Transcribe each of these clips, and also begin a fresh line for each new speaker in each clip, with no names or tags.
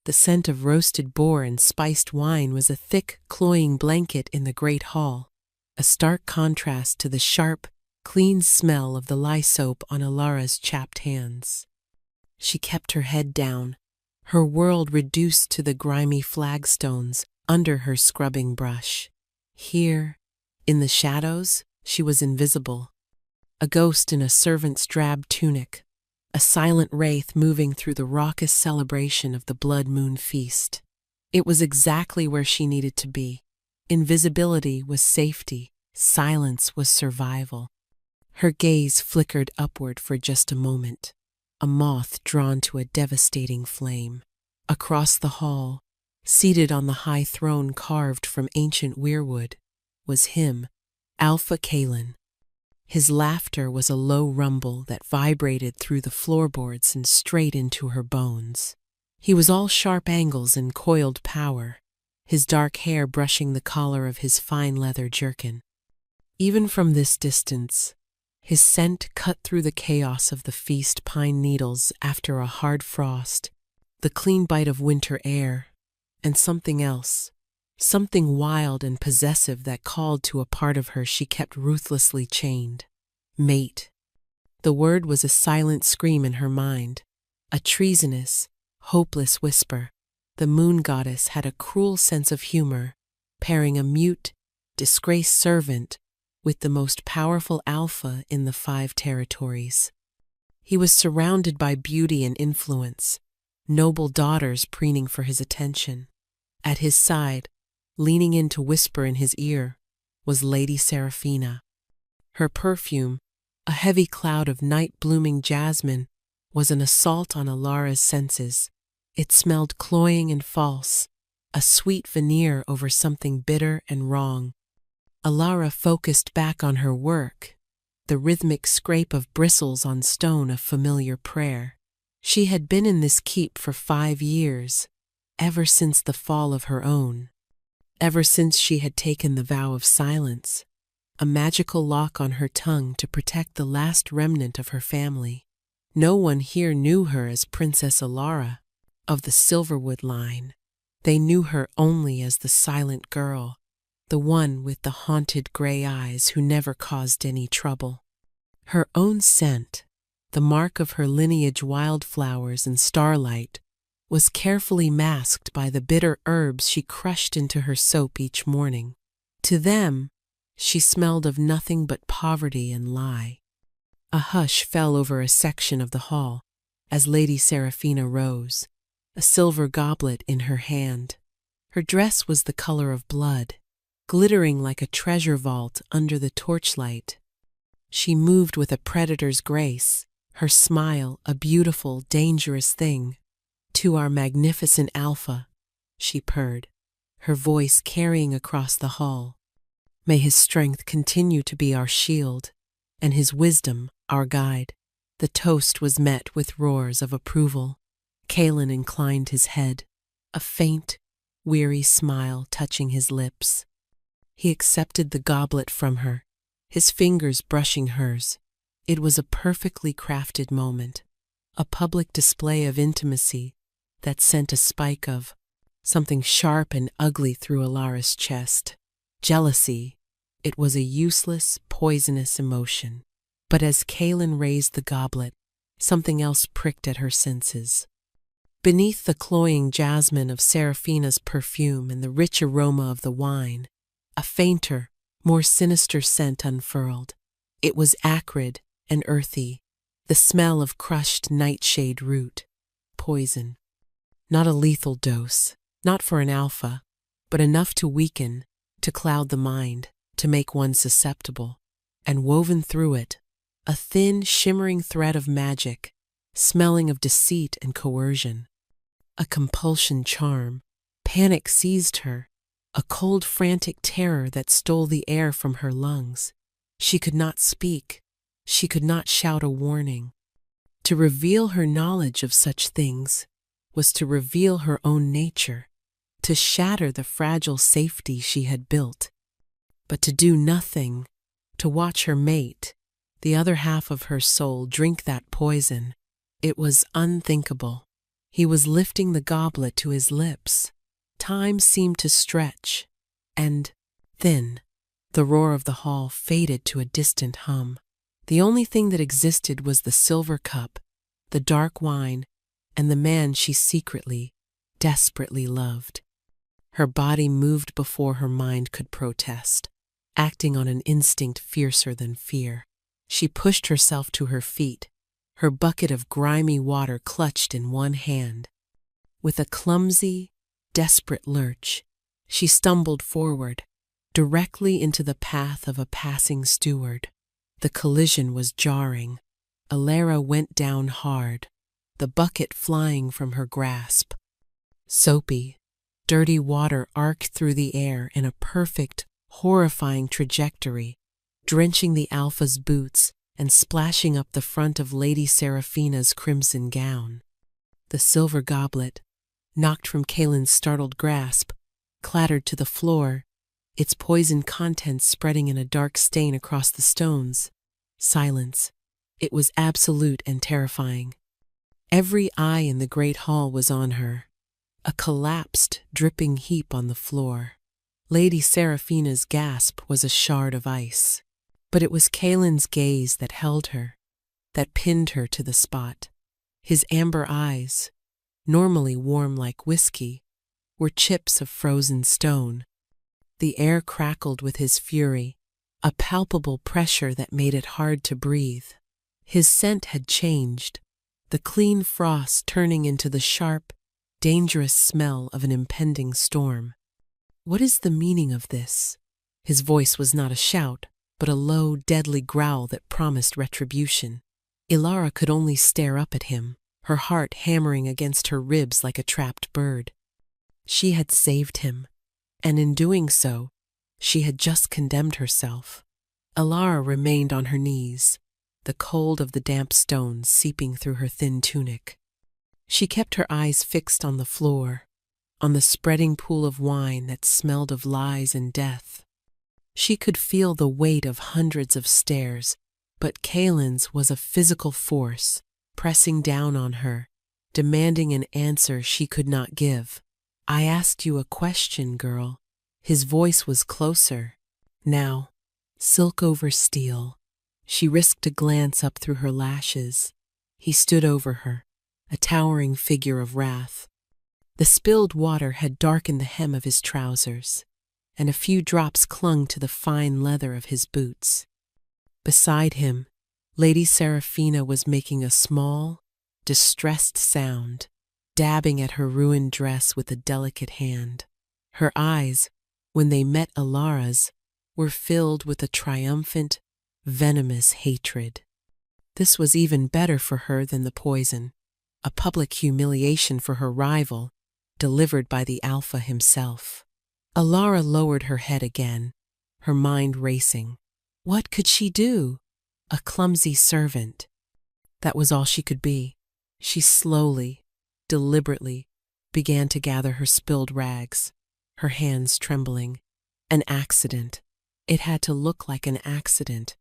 The scent of roasted boar and spiced wine was a thick, cloying blanket in the great hall, a stark contrast to the sharp, clean smell of the lye soap on Alara's chapped hands. She kept her head down, her world reduced to the grimy flagstones under her scrubbing brush. Here, in the shadows, she was invisible, a ghost in a servant's drab tunic, a silent wraith moving through the raucous celebration of the blood moon feast. It was exactly where she needed to be. Invisibility was safety, silence was survival. Her gaze flickered upward for just a moment, a moth drawn to a devastating flame. Across the hall, seated on the high throne carved from ancient weirwood, was him, Alpha Kalen. His laughter was a low rumble that vibrated through the floorboards and straight into her bones. He was all sharp angles and coiled power, his dark hair brushing the collar of his fine leather jerkin. Even from this distance, his scent cut through the chaos of the feast pine needles after a hard frost, the clean bite of winter air, and something else, something wild and possessive that called to a part of her she kept ruthlessly chained. Mate. The word was a silent scream in her mind, a treasonous, hopeless whisper. The moon goddess had a cruel sense of humor, pairing a mute, disgraced servant with the most powerful alpha in the 5 territories. He was surrounded by beauty and influence, noble daughters preening for his attention. At his side, leaning in to whisper in his ear, was Lady Seraphina. Her perfume, a heavy cloud of night-blooming jasmine, was an assault on Alara's senses. It smelled cloying and false, a sweet veneer over something bitter and wrong. Alara focused back on her work, the rhythmic scrape of bristles on stone of familiar prayer. She had been in this keep for 5 years, ever since the fall of her own. Ever since she had taken the vow of silence, a magical lock on her tongue to protect the last remnant of her family. No one here knew her as Princess Alara, of the Silverwood line. They knew her only as the silent girl, the one with the haunted gray eyes who never caused any trouble. Her own scent, the mark of her lineage wildflowers and starlight, was carefully masked by the bitter herbs she crushed into her soap each morning. To them, she smelled of nothing but poverty and lie. A hush fell over a section of the hall as Lady Seraphina rose, a silver goblet in her hand. Her dress was the color of blood, glittering like a treasure vault under the torchlight. She moved with a predator's grace, her smile a beautiful, dangerous thing. "To our magnificent Alpha," she purred, her voice carrying across the hall. "May his strength continue to be our shield, and his wisdom our guide." The toast was met with roars of approval. Kalen inclined his head, a faint, weary smile touching his lips. He accepted the goblet from her, his fingers brushing hers. It was a perfectly crafted moment, a public display of intimacy that sent a spike of something sharp and ugly through Alara's chest. Jealousy. It was a useless, poisonous emotion. But as Kalen raised the goblet, something else pricked at her senses. Beneath the cloying jasmine of Seraphina's perfume and the rich aroma of the wine, a fainter, more sinister scent unfurled. It was acrid and earthy, the smell of crushed nightshade root. Poison. Not a lethal dose, not for an alpha, but enough to weaken, to cloud the mind, to make one susceptible. And woven through it, a thin, shimmering thread of magic, smelling of deceit and coercion. A compulsion charm. Panic seized her, a cold, frantic terror that stole the air from her lungs. She could not speak. She could not shout a warning. To reveal her knowledge of such things was to reveal her own nature, to shatter the fragile safety she had built. But to do nothing, to watch her mate, the other half of her soul, drink that poison, it was unthinkable. He was lifting the goblet to his lips. Time seemed to stretch, and then the roar of the hall faded to a distant hum. The only thing that existed was the silver cup, the dark wine, and the man she secretly, desperately loved. Her body moved before her mind could protest, acting on an instinct fiercer than fear. She pushed herself to her feet, her bucket of grimy water clutched in one hand. With a clumsy, desperate lurch, she stumbled forward, directly into the path of a passing steward. The collision was jarring. Alara went down hard, the bucket flying from her grasp. Soapy, dirty water arced through the air in a perfect, horrifying trajectory, drenching the Alpha's boots and splashing up the front of Lady Seraphina's crimson gown. The silver goblet, knocked from Kaelin's startled grasp, clattered to the floor, its poisoned contents spreading in a dark stain across the stones. Silence. It was absolute and terrifying. Every eye in the great hall was on her. A collapsed, dripping heap on the floor. Lady Seraphina's gasp was a shard of ice. But it was Kaelin's gaze that held her, that pinned her to the spot. His amber eyes, normally warm like whiskey, were chips of frozen stone. The air crackled with his fury, a palpable pressure that made it hard to breathe. His scent had changed, the clean frost turning into the sharp, dangerous smell of an impending storm. What is the meaning of this? His voice was not a shout, but a low, deadly growl that promised retribution. Alara could only stare up at him, her heart hammering against her ribs like a trapped bird. She had saved him, and in doing so, she had just condemned herself. Alara remained on her knees, the cold of the damp stones seeping through her thin tunic. She kept her eyes fixed on the floor, on the spreading pool of wine that smelled of lies and death. She could feel the weight of hundreds of stares, but Kaelin's was a physical force, pressing down on her, demanding an answer she could not give. "I asked you a question, girl." His voice was closer. Now, silk over steel. She risked a glance up through her lashes. He stood over her, a towering figure of wrath. The spilled water had darkened the hem of his trousers, and a few drops clung to the fine leather of his boots. Beside him, Lady Seraphina was making a small, distressed sound, dabbing at her ruined dress with a delicate hand. Her eyes, when they met Alara's, were filled with a triumphant, venomous hatred. This was even better for her than the poison, a public humiliation for her rival, delivered by the Alpha himself. Alara lowered her head again, her mind racing. What could she do? A clumsy servant. That was all she could be. She slowly, deliberately, began to gather her spilled rags, her hands trembling. An accident. It had to look like an accident.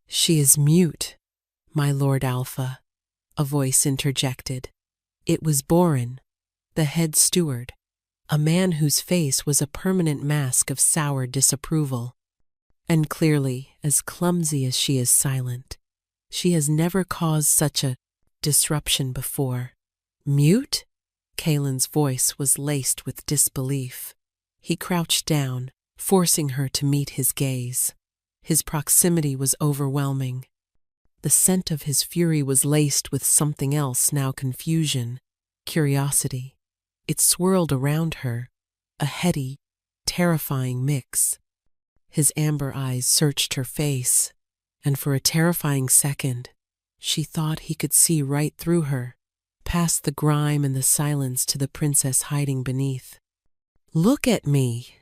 "She is mute, my Lord Alpha," a voice interjected. It was Boren, the head steward, a man whose face was a permanent mask of sour disapproval. "And clearly, as clumsy as she is silent, she has never caused such a disruption before." "Mute?" Kaelin's voice was laced with disbelief. He crouched down, forcing her to meet his gaze. His proximity was overwhelming. The scent of his fury was laced with something else, now confusion, curiosity. It swirled around her, a heady, terrifying mix. His amber eyes searched her face, and for a terrifying second, she thought he could see right through her, past the grime and the silence to the princess hiding beneath. "Look at me!"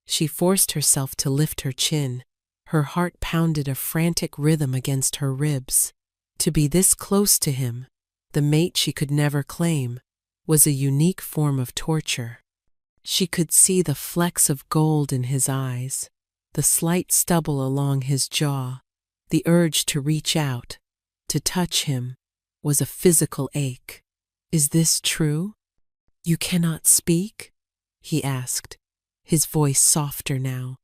She forced herself to lift her chin. Her heart pounded a frantic rhythm against her ribs. To be this close to him, the mate she could never claim, was a unique form of torture. She could see the flecks of gold in his eyes, the slight stubble along his jaw. The urge to reach out, to touch him, was a physical ache. Is this true? You cannot speak? He asked, his voice softer now,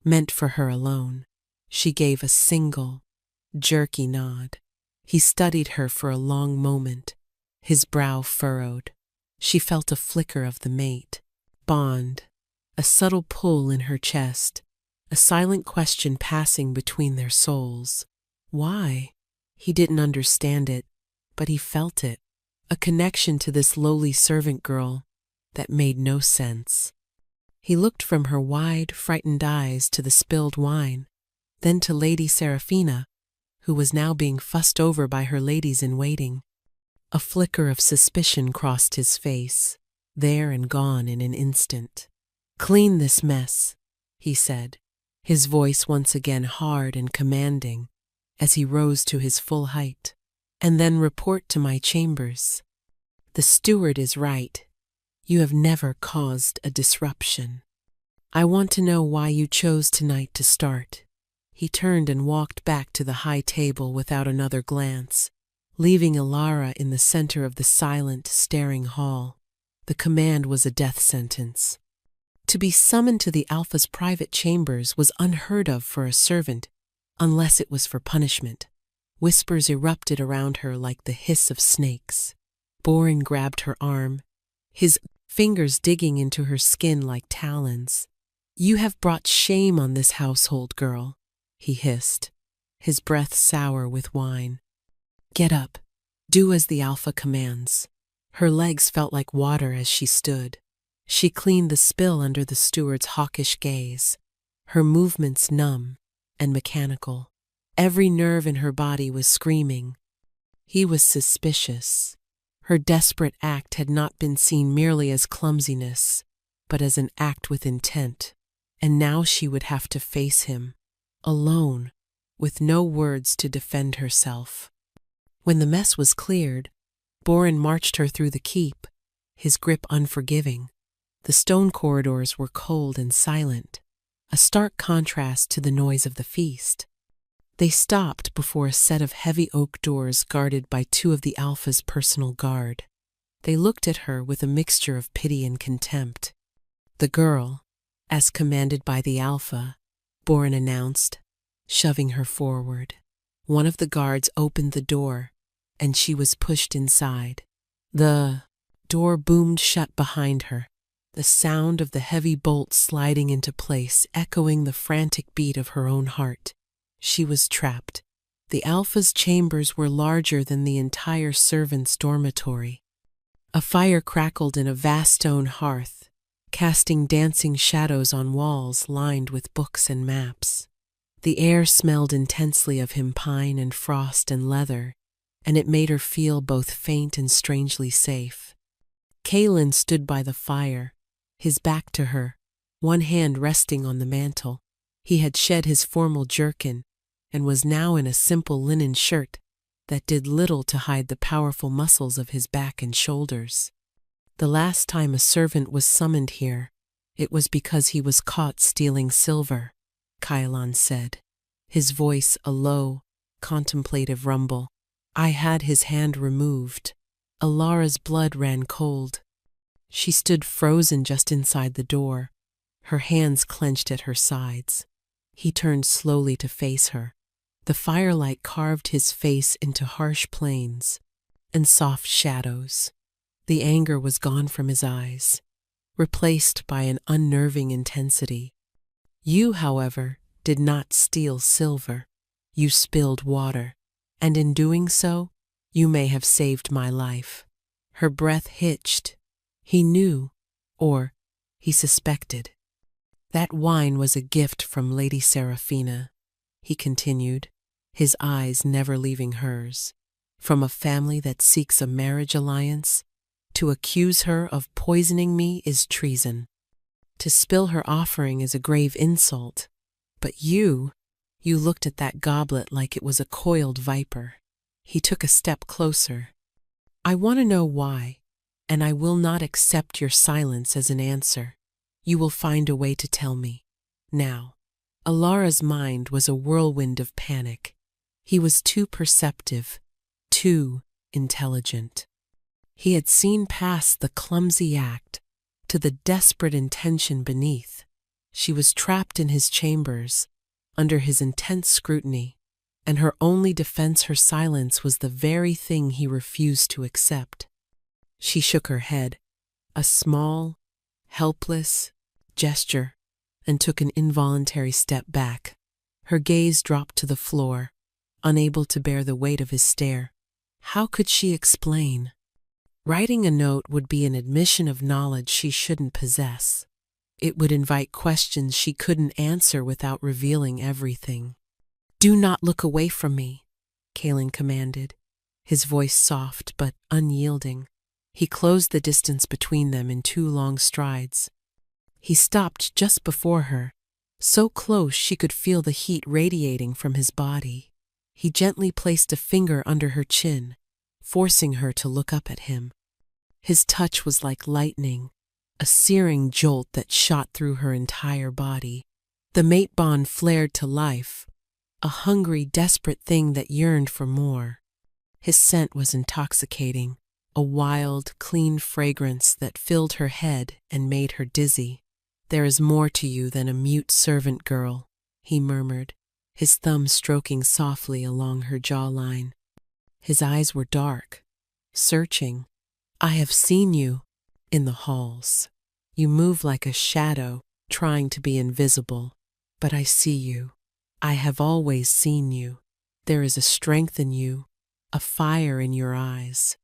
meant for her alone. She gave a single, jerky nod. He studied her for a long moment, his brow furrowed. She felt a flicker of the mate, bond, a subtle pull in her chest, a silent question passing between their souls. Why? He didn't understand it, but he felt it, a connection to this lowly servant girl that made no sense. He looked from her wide, frightened eyes to the spilled wine, then to Lady Seraphina, who was now being fussed over by her ladies-in-waiting. A flicker of suspicion crossed his face, there and gone in an instant. "Clean this mess," he said, his voice once again hard and commanding, as he rose to his full height. "And then report to my chambers. The steward is right. You have never caused a disruption. I want to know why you chose tonight to start." He turned and walked back to the high table without another glance, leaving Alara in the center of the silent, staring hall. The command was a death sentence. To be summoned to the Alpha's private chambers was unheard of for a servant, unless it was for punishment. Whispers erupted around her like the hiss of snakes. Boren grabbed her arm, his fingers digging into her skin like talons. "You have brought shame on this household, girl," he hissed, his breath sour with wine. "Get up. Do as the Alpha commands." Her legs felt like water as she stood. She cleaned the spill under the steward's hawkish gaze, her movements numb and mechanical. Every nerve in her body was screaming. He was suspicious. Her desperate act had not been seen merely as clumsiness, but as an act with intent. And now she would have to face him, alone, with no words to defend herself. When the mess was cleared, Boren marched her through the keep, his grip unforgiving. The stone corridors were cold and silent, a stark contrast to the noise of the feast. They stopped before a set of heavy oak doors guarded by two of the Alpha's personal guard. They looked at her with a mixture of pity and contempt. "The girl, as commanded by the Alpha," Boren announced, shoving her forward. One of the guards opened the door, and she was pushed inside. The door boomed shut behind her, the sound of the heavy bolt sliding into place echoing the frantic beat of her own heart. She was trapped. The Alpha's chambers were larger than the entire servants' dormitory. A fire crackled in a vast stone hearth, casting dancing shadows on walls lined with books and maps. The air smelled intensely of him pine and frost and leather, and it made her feel both faint and strangely safe. Kalen stood by the fire, his back to her, one hand resting on the mantel. He had shed his formal jerkin and was now in a simple linen shirt that did little to hide the powerful muscles of his back and shoulders. The last time a servant was summoned here, it was because he was caught stealing silver, Kylon said, his voice a low, contemplative rumble. I had his hand removed. Alara's blood ran cold. She stood frozen just inside the door, her hands clenched at her sides. He turned slowly to face her. The firelight carved his face into harsh planes and soft shadows. The anger was gone from his eyes, replaced by an unnerving intensity. You, however, did not steal silver. You spilled water, and in doing so, you may have saved my life. Her breath hitched. He knew, or he suspected. That wine was a gift from Lady Seraphina, he continued, his eyes never leaving hers. From a family that seeks a marriage alliance, to accuse her of poisoning me is treason. To spill her offering is a grave insult. But you looked at that goblet like it was a coiled viper. He took a step closer. I want to know why, and I will not accept your silence as an answer. You will find a way to tell me. Now. Alara's mind was a whirlwind of panic. He was too perceptive, too intelligent. He had seen past the clumsy act to the desperate intention beneath. She was trapped in his chambers, under his intense scrutiny, and her only defense, her silence, was the very thing he refused to accept. She shook her head, a small, helpless gesture, and took an involuntary step back. Her gaze dropped to the floor, unable to bear the weight of his stare. How could she explain? Writing a note would be an admission of knowledge she shouldn't possess. It would invite questions she couldn't answer without revealing everything. "Do not look away from me," Kalen commanded, his voice soft but unyielding. He closed the distance between them in 2 long strides. He stopped just before her, so close she could feel the heat radiating from his body. He gently placed a finger under her chin, forcing her to look up at him. His touch was like lightning, a searing jolt that shot through her entire body. The mate bond flared to life, a hungry, desperate thing that yearned for more. His scent was intoxicating, a wild, clean fragrance that filled her head and made her dizzy. "There is more to you than a mute servant girl," he murmured, his thumb stroking softly along her jawline. His eyes were dark, searching. "I have seen you in the halls. You move like a shadow, trying to be invisible. But I see you. I have always seen you. There is a strength in you, a fire in your eyes.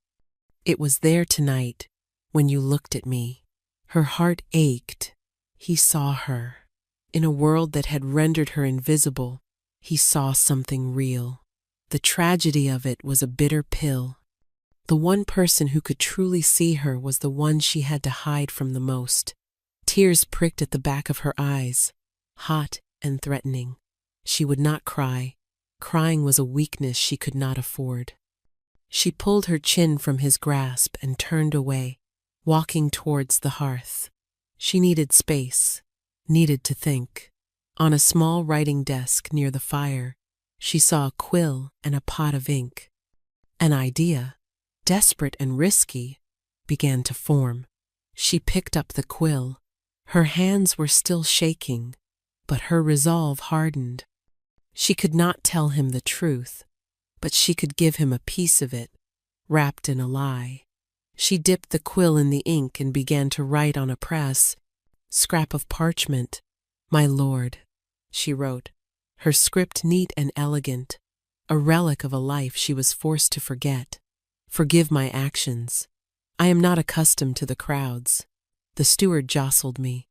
It was there tonight, when you looked at me." Her heart ached. He saw her. In a world that had rendered her invisible, he saw something real. The tragedy of it was a bitter pill. The one person who could truly see her was the one she had to hide from the most. Tears pricked at the back of her eyes, hot and threatening. She would not cry. Crying was a weakness she could not afford. She pulled her chin from his grasp and turned away, walking towards the hearth. She needed space, needed to think. On a small writing desk near the fire, she saw a quill and a pot of ink. An idea, desperate and risky, began to form. She picked up the quill. Her hands were still shaking, but her resolve hardened. She could not tell him the truth, but she could give him a piece of it, wrapped in a lie. She dipped the quill in the ink and began to write on a scrap of parchment. "My lord," she wrote, her script neat and elegant, a relic of a life she was forced to forget. "Forgive my actions. I am not accustomed to the crowds. The steward jostled me.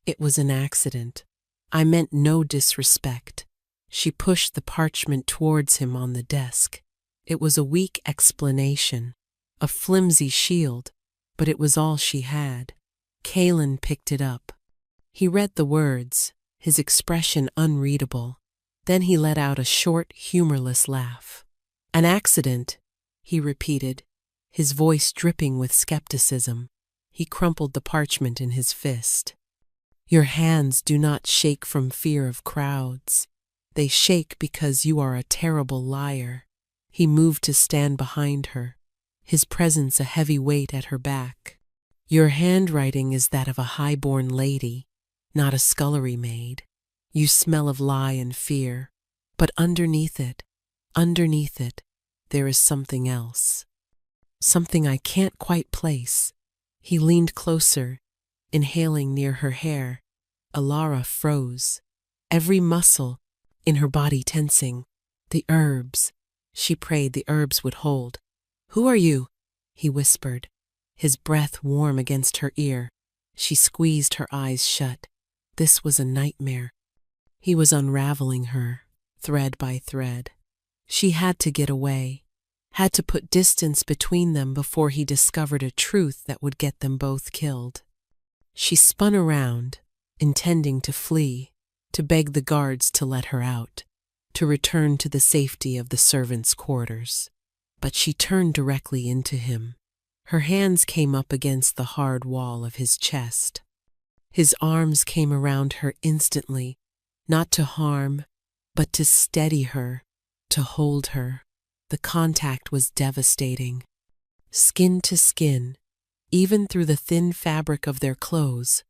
It was an accident. I meant no disrespect." She pushed the parchment towards him on the desk. It was a weak explanation, a flimsy shield, but it was all she had. Kalen picked it up. He read the words, his expression unreadable. Then he let out a short, humorless laugh. "An accident," he repeated, his voice dripping with skepticism. He crumpled the parchment in his fist. "Your hands do not shake from fear of crowds. They shake because you are a terrible liar." He moved to stand behind her, his presence a heavy weight at her back. "Your handwriting is that of a high-born lady, not a scullery maid. You smell of lie and fear, but underneath it, there is something else. Something I can't quite place." He leaned closer, inhaling near her hair. Alara froze, every muscle in her body tensing. "The herbs," she prayed the herbs would hold. "Who are you?" he whispered, his breath warm against her ear. She squeezed her eyes shut. This was a nightmare. He was unraveling her, thread by thread. She had to get away, had to put distance between them before he discovered a truth that would get them both killed. She spun around, intending to flee, to beg the guards to let her out, to return to the safety of the servants' quarters. But she turned directly into him. Her hands came up against the hard wall of his chest. His arms came around her instantly, not to harm, but to steady her, to hold her. The contact was devastating. skin to skin, even through the thin fabric of their clothes.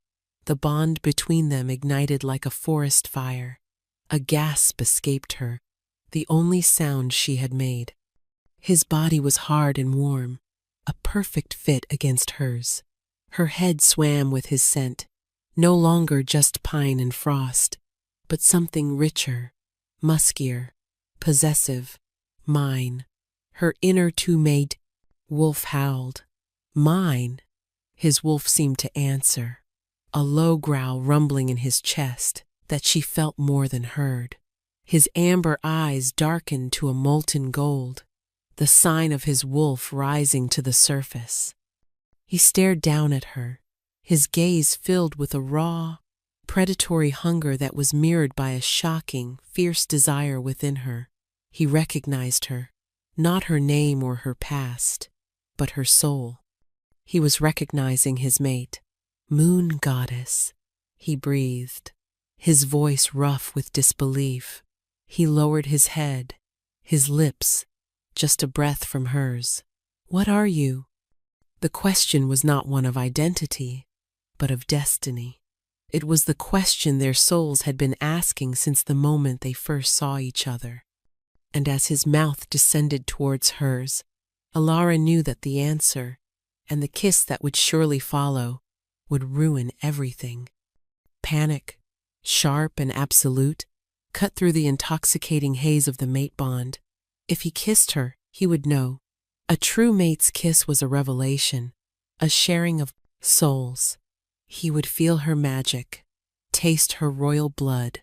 The bond between them ignited like a forest fire. A gasp escaped her, the only sound she had made. His body was hard and warm, a perfect fit against hers. Her head swam with his scent, no longer just pine and frost, but something richer, muskier, possessive, mine. Her inner two-mate wolf howled. Mine. His wolf seemed to answer, a low growl rumbling in his chest that she felt more than heard. His amber eyes darkened to a molten gold, the sign of his wolf rising to the surface. He stared down at her, his gaze filled with a raw, predatory hunger that was mirrored by a shocking, fierce desire within her. He recognized her, not her name or her past, but her soul. He was recognizing his mate. Moon goddess, he breathed, his voice rough with disbelief. He lowered his head, his lips just a breath from hers. What are you? The question was not one of identity, but of destiny. It was the question their souls had been asking since the moment they first saw each other. And as his mouth descended towards hers, Alara knew that the answer, and the kiss that would surely follow, would ruin everything. Panic, sharp and absolute, cut through the intoxicating haze of the mate bond. If he kissed her, he would know. A true mate's kiss was a revelation, a sharing of souls. He would feel her magic, taste her royal blood,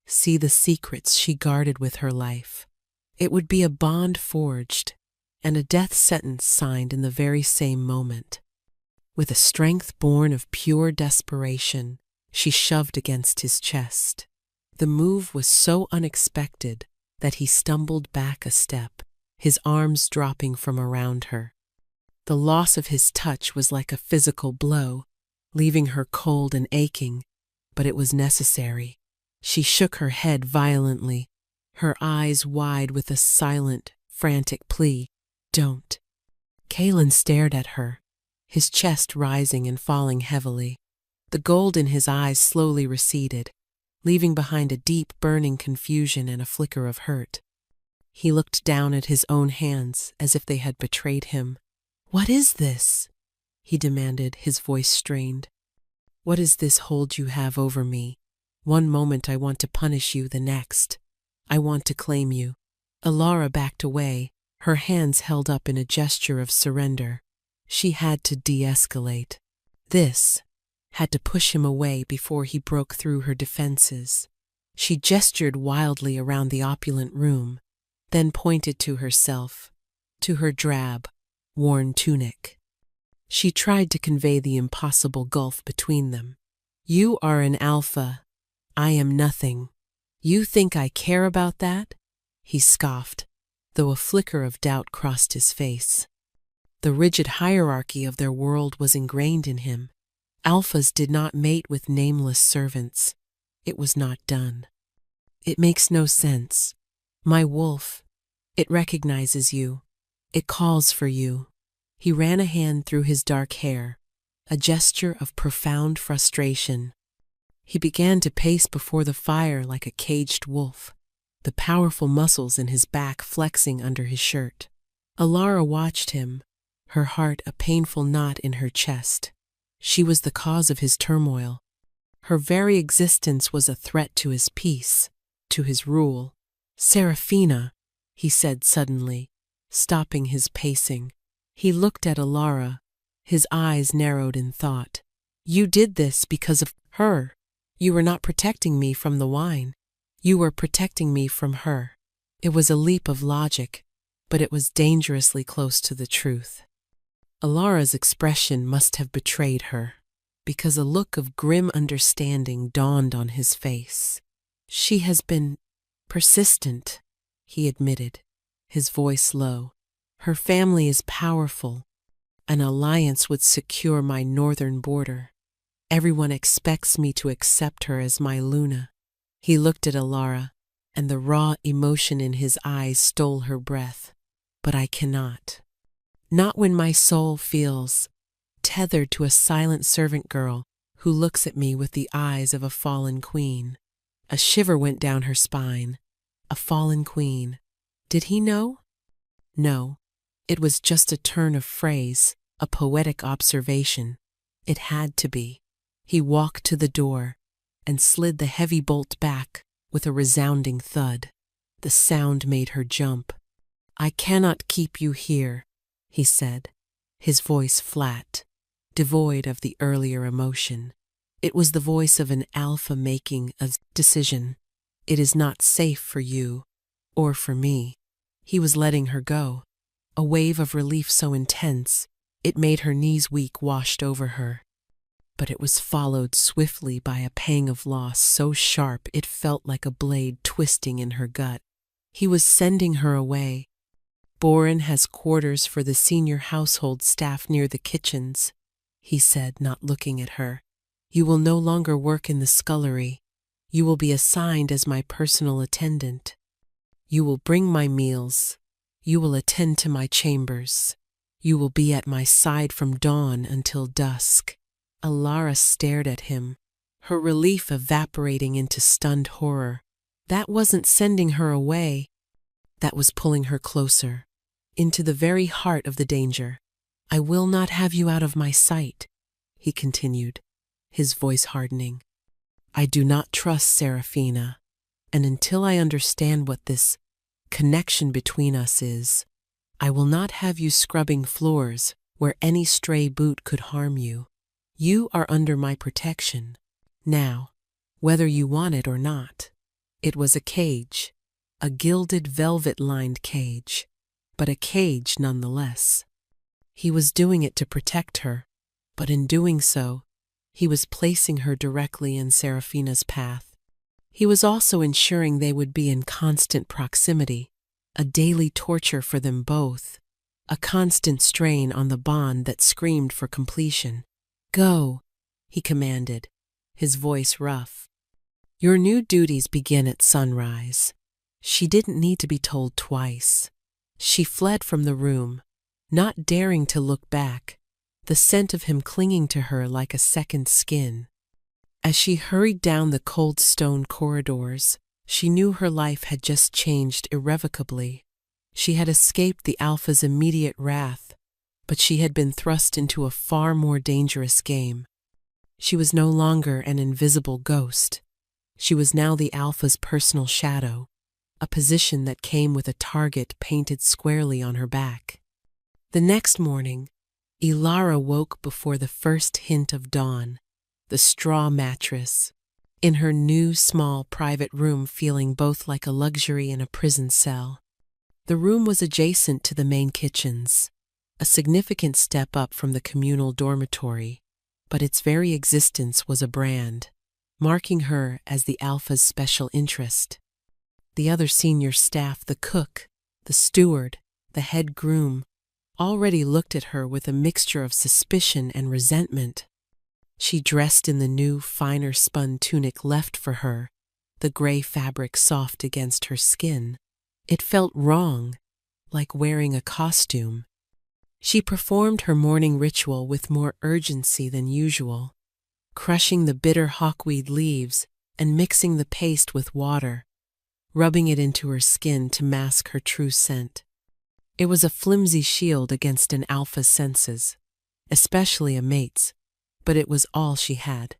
see the secrets she guarded with her life. It would be a bond forged, and a death sentence signed in the very same moment. With a strength born of pure desperation, she shoved against his chest. The move was so unexpected that he stumbled back a step, his arms dropping from around her. The loss of his touch was like a physical blow, leaving her cold and aching, but it was necessary. She shook her head violently, her eyes wide with a silent, frantic plea. Don't. Kalen stared at her, his chest rising and falling heavily. The gold in his eyes slowly receded, leaving behind a deep, burning confusion and a flicker of hurt. He looked down at his own hands as if they had betrayed him. What is this? He demanded, his voice strained. What is this hold you have over me? One moment I want to punish you, the next I want to claim you. Alara backed away, her hands held up in a gesture of surrender. She had to de-escalate. This had to push him away before he broke through her defenses. She gestured wildly around the opulent room, then pointed to herself, to her drab, worn tunic. She tried to convey the impossible gulf between them. You are an alpha. I am nothing. You think I care about that? He scoffed, though a flicker of doubt crossed his face. The rigid hierarchy of their world was ingrained in him. Alphas did not mate with nameless servants. It was not done. It makes no sense. My wolf, it recognizes you. It calls for you. He ran a hand through his dark hair, a gesture of profound frustration. He began to pace before the fire like a caged wolf, the powerful muscles in his back flexing under his shirt. Alara watched him, her heart a painful knot in her chest. She was the cause of his turmoil. Her very existence was a threat to his peace, to his rule. Seraphina, he said suddenly, stopping his pacing. He looked at Alara, his eyes narrowed in thought. You did this because of her. You were not protecting me from the wine. You were protecting me from her. It was a leap of logic, but it was dangerously close to the truth. Alara's expression must have betrayed her, because a look of grim understanding dawned on his face. She has been persistent, he admitted, his voice low. Her family is powerful. An alliance would secure my northern border. Everyone expects me to accept her as my Luna. He looked at Alara, and the raw emotion in his eyes stole her breath. But I cannot. Not when my soul feels tethered to a silent servant girl who looks at me with the eyes of a fallen queen. A shiver went down her spine. A fallen queen. Did he know? No. It was just a turn of phrase, a poetic observation. It had to be. He walked to the door and slid the heavy bolt back with a resounding thud. The sound made her jump. "I cannot keep you here," he said, his voice flat, devoid of the earlier emotion. It was the voice of an alpha making a decision. "It is not safe for you, or for me." He was letting her go. A wave of relief so intense, it made her knees weak washed over her. But it was followed swiftly by a pang of loss so sharp it felt like a blade twisting in her gut. He was sending her away. "Boren has quarters for the senior household staff near the kitchens," he said, not looking at her. "You will no longer work in the scullery. You will be assigned as my personal attendant. You will bring my meals. You will attend to my chambers. You will be at my side from dawn until dusk." Alara stared at him, her relief evaporating into stunned horror. That wasn't sending her away. That was pulling her closer, into the very heart of the danger. "I will not have you out of my sight," he continued, his voice hardening. "I do not trust Serafina, and until I understand what this connection between us is, I will not have you scrubbing floors where any stray boot could harm you. You are under my protection, now, whether you want it or not." It was a cage, a gilded velvet-lined cage, but a cage nonetheless. He was doing it to protect her, but in doing so, he was placing her directly in Serafina's path. He was also ensuring they would be in constant proximity, a daily torture for them both, a constant strain on the bond that screamed for completion. "Go," he commanded, his voice rough. "Your new duties begin at sunrise." She didn't need to be told twice. She fled from the room, not daring to look back, the scent of him clinging to her like a second skin. As she hurried down the cold stone corridors, she knew her life had just changed irrevocably. She had escaped the Alpha's immediate wrath, but she had been thrust into a far more dangerous game. She was no longer an invisible ghost. She was now the Alpha's personal shadow, a position that came with a target painted squarely on her back. The next morning, Ilara woke before the first hint of dawn, the straw mattress, in her new small private room feeling both like a luxury and a prison cell. The room was adjacent to the main kitchens, a significant step up from the communal dormitory, but its very existence was a brand, marking her as the Alpha's special interest. The other senior staff, the cook, the steward, the head groom, already looked at her with a mixture of suspicion and resentment. She dressed in the new, finer spun tunic left for her, the gray fabric soft against her skin. It felt wrong, like wearing a costume. She performed her morning ritual with more urgency than usual, crushing the bitter hawkweed leaves and mixing the paste with water, rubbing it into her skin to mask her true scent. It was a flimsy shield against an Alpha's senses, especially a mate's, but it was all she had.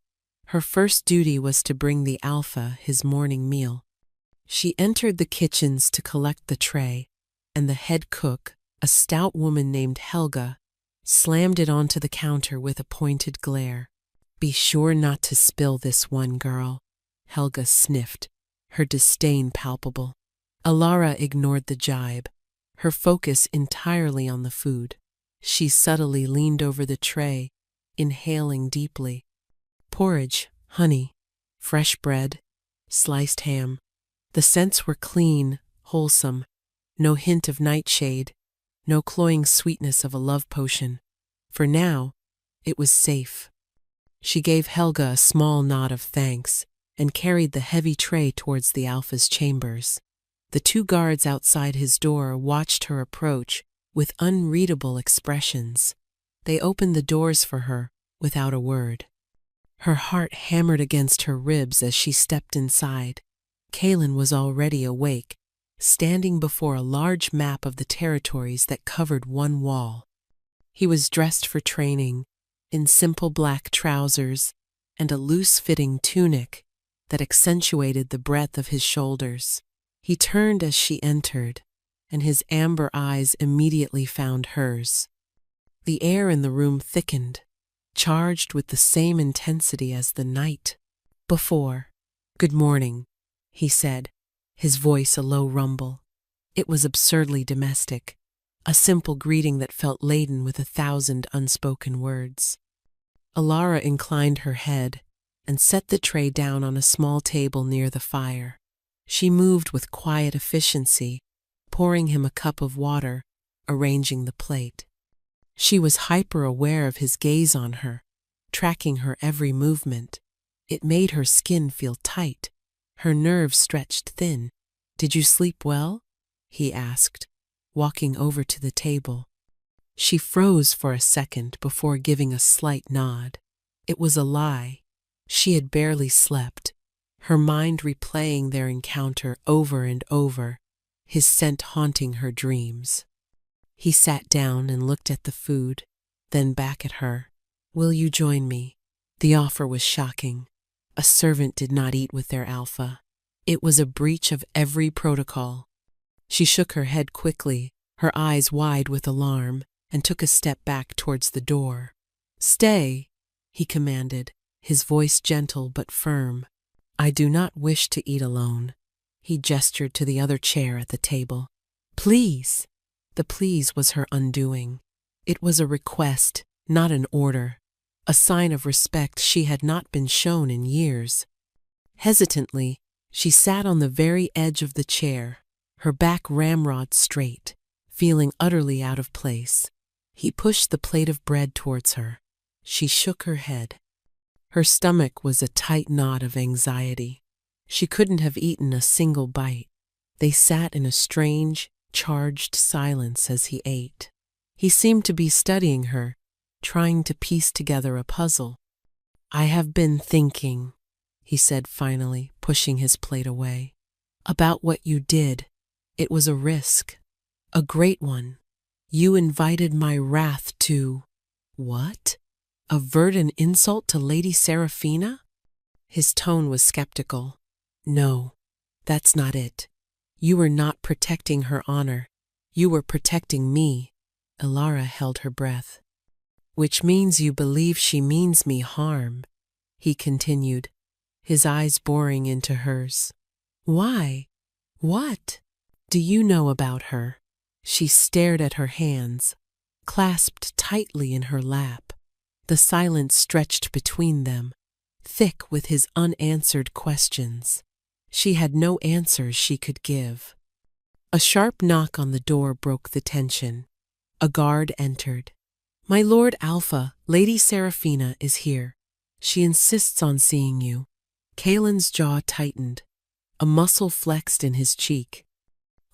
Her first duty was to bring the Alpha his morning meal. She entered the kitchens to collect the tray, and the head cook, a stout woman named Helga, slammed it onto the counter with a pointed glare. "Be sure not to spill this one, girl," Helga sniffed, her disdain palpable. Alara ignored the jibe, her focus entirely on the food. She subtly leaned over the tray, inhaling deeply. Porridge, honey, fresh bread, sliced ham. The scents were clean, wholesome, no hint of nightshade, no cloying sweetness of a love potion. For now, it was safe. She gave Helga a small nod of thanks and carried the heavy tray towards the Alpha's chambers. The two guards outside his door watched her approach with unreadable expressions. They opened the doors for her without a word. Her heart hammered against her ribs as she stepped inside. Kaelin was already awake, standing before a large map of the territories that covered one wall. He was dressed for training, in simple black trousers and a loose-fitting tunic that accentuated the breadth of his shoulders. He turned as she entered, and his amber eyes immediately found hers. The air in the room thickened, charged with the same intensity as the night before. "Good morning," he said, his voice a low rumble. It was absurdly domestic, a simple greeting that felt laden with 1,000 unspoken words. Alara inclined her head and set the tray down on a small table near the fire. She moved with quiet efficiency, pouring him a cup of water, arranging the plate. She was hyper-aware of his gaze on her, tracking her every movement. It made her skin feel tight, her nerves stretched thin. "Did you sleep well?" he asked, walking over to the table. She froze for a second before giving a slight nod. It was a lie. She had barely slept, her mind replaying their encounter over and over, his scent haunting her dreams. He sat down and looked at the food, then back at her. "Will you join me?" The offer was shocking. A servant did not eat with their alpha. It was a breach of every protocol. She shook her head quickly, her eyes wide with alarm, and took a step back towards the door. "Stay," he commanded, his voice gentle but firm. "I do not wish to eat alone." He gestured to the other chair at the table. "Please." The please was her undoing. It was a request, not an order, a sign of respect she had not been shown in years. Hesitantly, she sat on the very edge of the chair, her back ramrod straight, feeling utterly out of place. He pushed the plate of bread towards her. She shook her head. Her stomach was a tight knot of anxiety. She couldn't have eaten a single bite. They sat in a strange, charged silence as he ate. He seemed to be studying her, trying to piece together a puzzle. "I have been thinking," he said finally, pushing his plate away, "about what you did. It was a risk, a great one. You invited my wrath to—" "What? Avert an insult to Lady Seraphina?" His tone was skeptical. "No, that's not it. You were not protecting her honor. You were protecting me." Alara held her breath. "Which means you believe she means me harm," he continued, his eyes boring into hers. "Why? What do you know about her?" She stared at her hands, clasped tightly in her lap. The silence stretched between them, thick with his unanswered questions. She had no answers she could give. A sharp knock on the door broke the tension. A guard entered. "My Lord Alpha, Lady Seraphina is here. She insists on seeing you." Kaelin's jaw tightened. A muscle flexed in his cheek.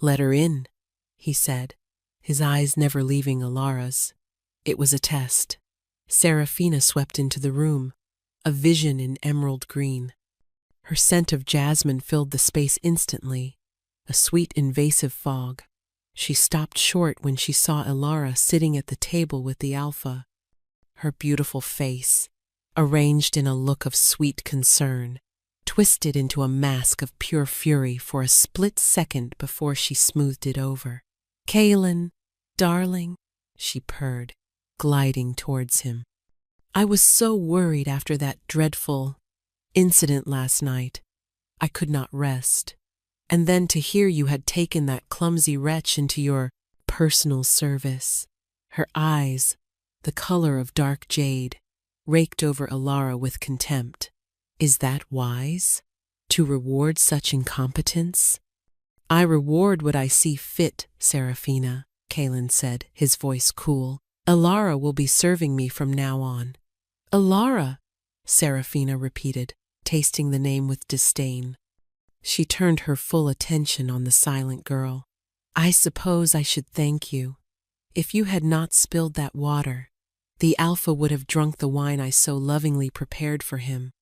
"Let her in," he said, his eyes never leaving Alara's. It was a test. Seraphina swept into the room, a vision in emerald green. Her scent of jasmine filled the space instantly, a sweet invasive fog. She stopped short when she saw Alara sitting at the table with the alpha. Her beautiful face, arranged in a look of sweet concern, twisted into a mask of pure fury for a split second before she smoothed it over. "Kaelin, darling," she purred, gliding towards him. "I was so worried after that dreadful incident last night. I could not rest. And then to hear you had taken that clumsy wretch into your personal service." Her eyes, the color of dark jade, raked over Alara with contempt. "Is that wise? To reward such incompetence?" "I reward what I see fit, Seraphina," Kaelin said, his voice cool. "Alara will be serving me from now on." "Alara," Seraphina repeated, tasting the name with disdain. She turned her full attention on the silent girl. "I suppose I should thank you." If you had not spilled that water, the Alpha would have drunk the wine I so lovingly prepared for him.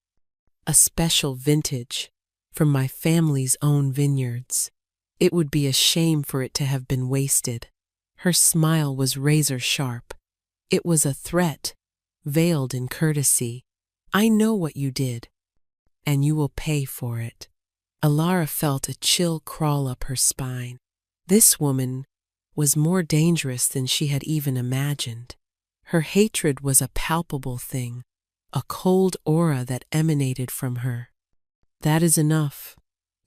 A special vintage from my family's own vineyards. It would be a shame for it to have been wasted. Her smile was razor sharp. It was a threat, veiled in courtesy. I know what you did, and you will pay for it. Alara felt a chill crawl up her spine. This woman was more dangerous than she had even imagined. Her hatred was a palpable thing, a cold aura that emanated from her. That is enough,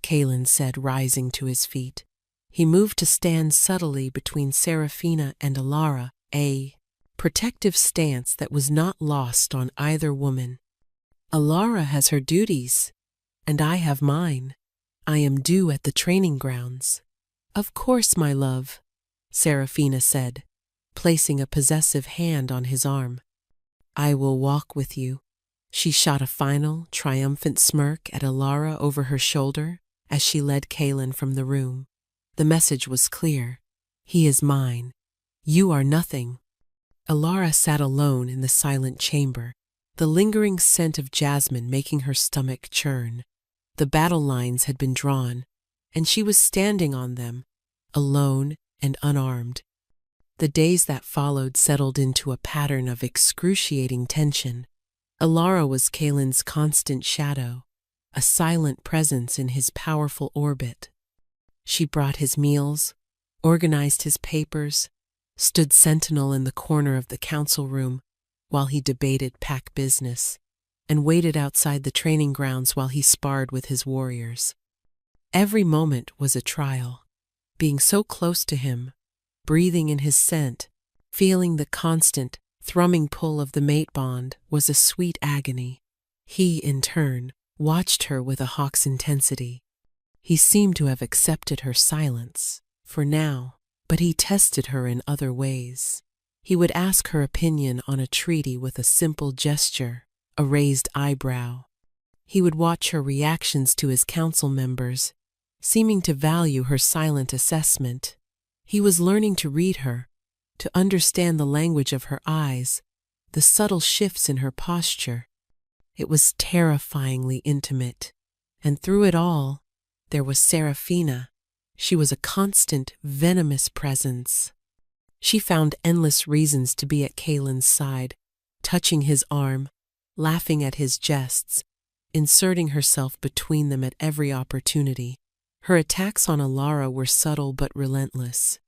Kalen said, rising to his feet. He moved to stand subtly between Serafina and Alara, a protective stance that was not lost on either woman. Alara has her duties, and I have mine. I am due at the training grounds. Of course, my love, Serafina said, placing a possessive hand on his arm. I will walk with you. She shot a final, triumphant smirk at Alara over her shoulder as she led Kalen from the room. The message was clear. He is mine. You are nothing. Alara sat alone in the silent chamber, the lingering scent of jasmine making her stomach churn. The battle lines had been drawn, and she was standing on them, alone and unarmed. The days that followed settled into a pattern of excruciating tension. Alara was Kalen's constant shadow, a silent presence in his powerful orbit. She brought his meals, organized his papers, stood sentinel in the corner of the council room while he debated pack business, and waited outside the training grounds while he sparred with his warriors. Every moment was a trial. Being so close to him, breathing in his scent, feeling the constant, thrumming pull of the mate bond was a sweet agony. He, in turn, watched her with a hawk's intensity. He seemed to have accepted her silence, for now, but he tested her in other ways. He would ask her opinion on a treaty with a simple gesture, a raised eyebrow. He would watch her reactions to his council members, seeming to value her silent assessment. He was learning to read her, to understand the language of her eyes, the subtle shifts in her posture. It was terrifyingly intimate, and through it all, there was Serafina. She was a constant, venomous presence. She found endless reasons to be at Kalen's side, touching his arm, laughing at his jests, inserting herself between them at every opportunity. Her attacks on Alara were subtle but relentless.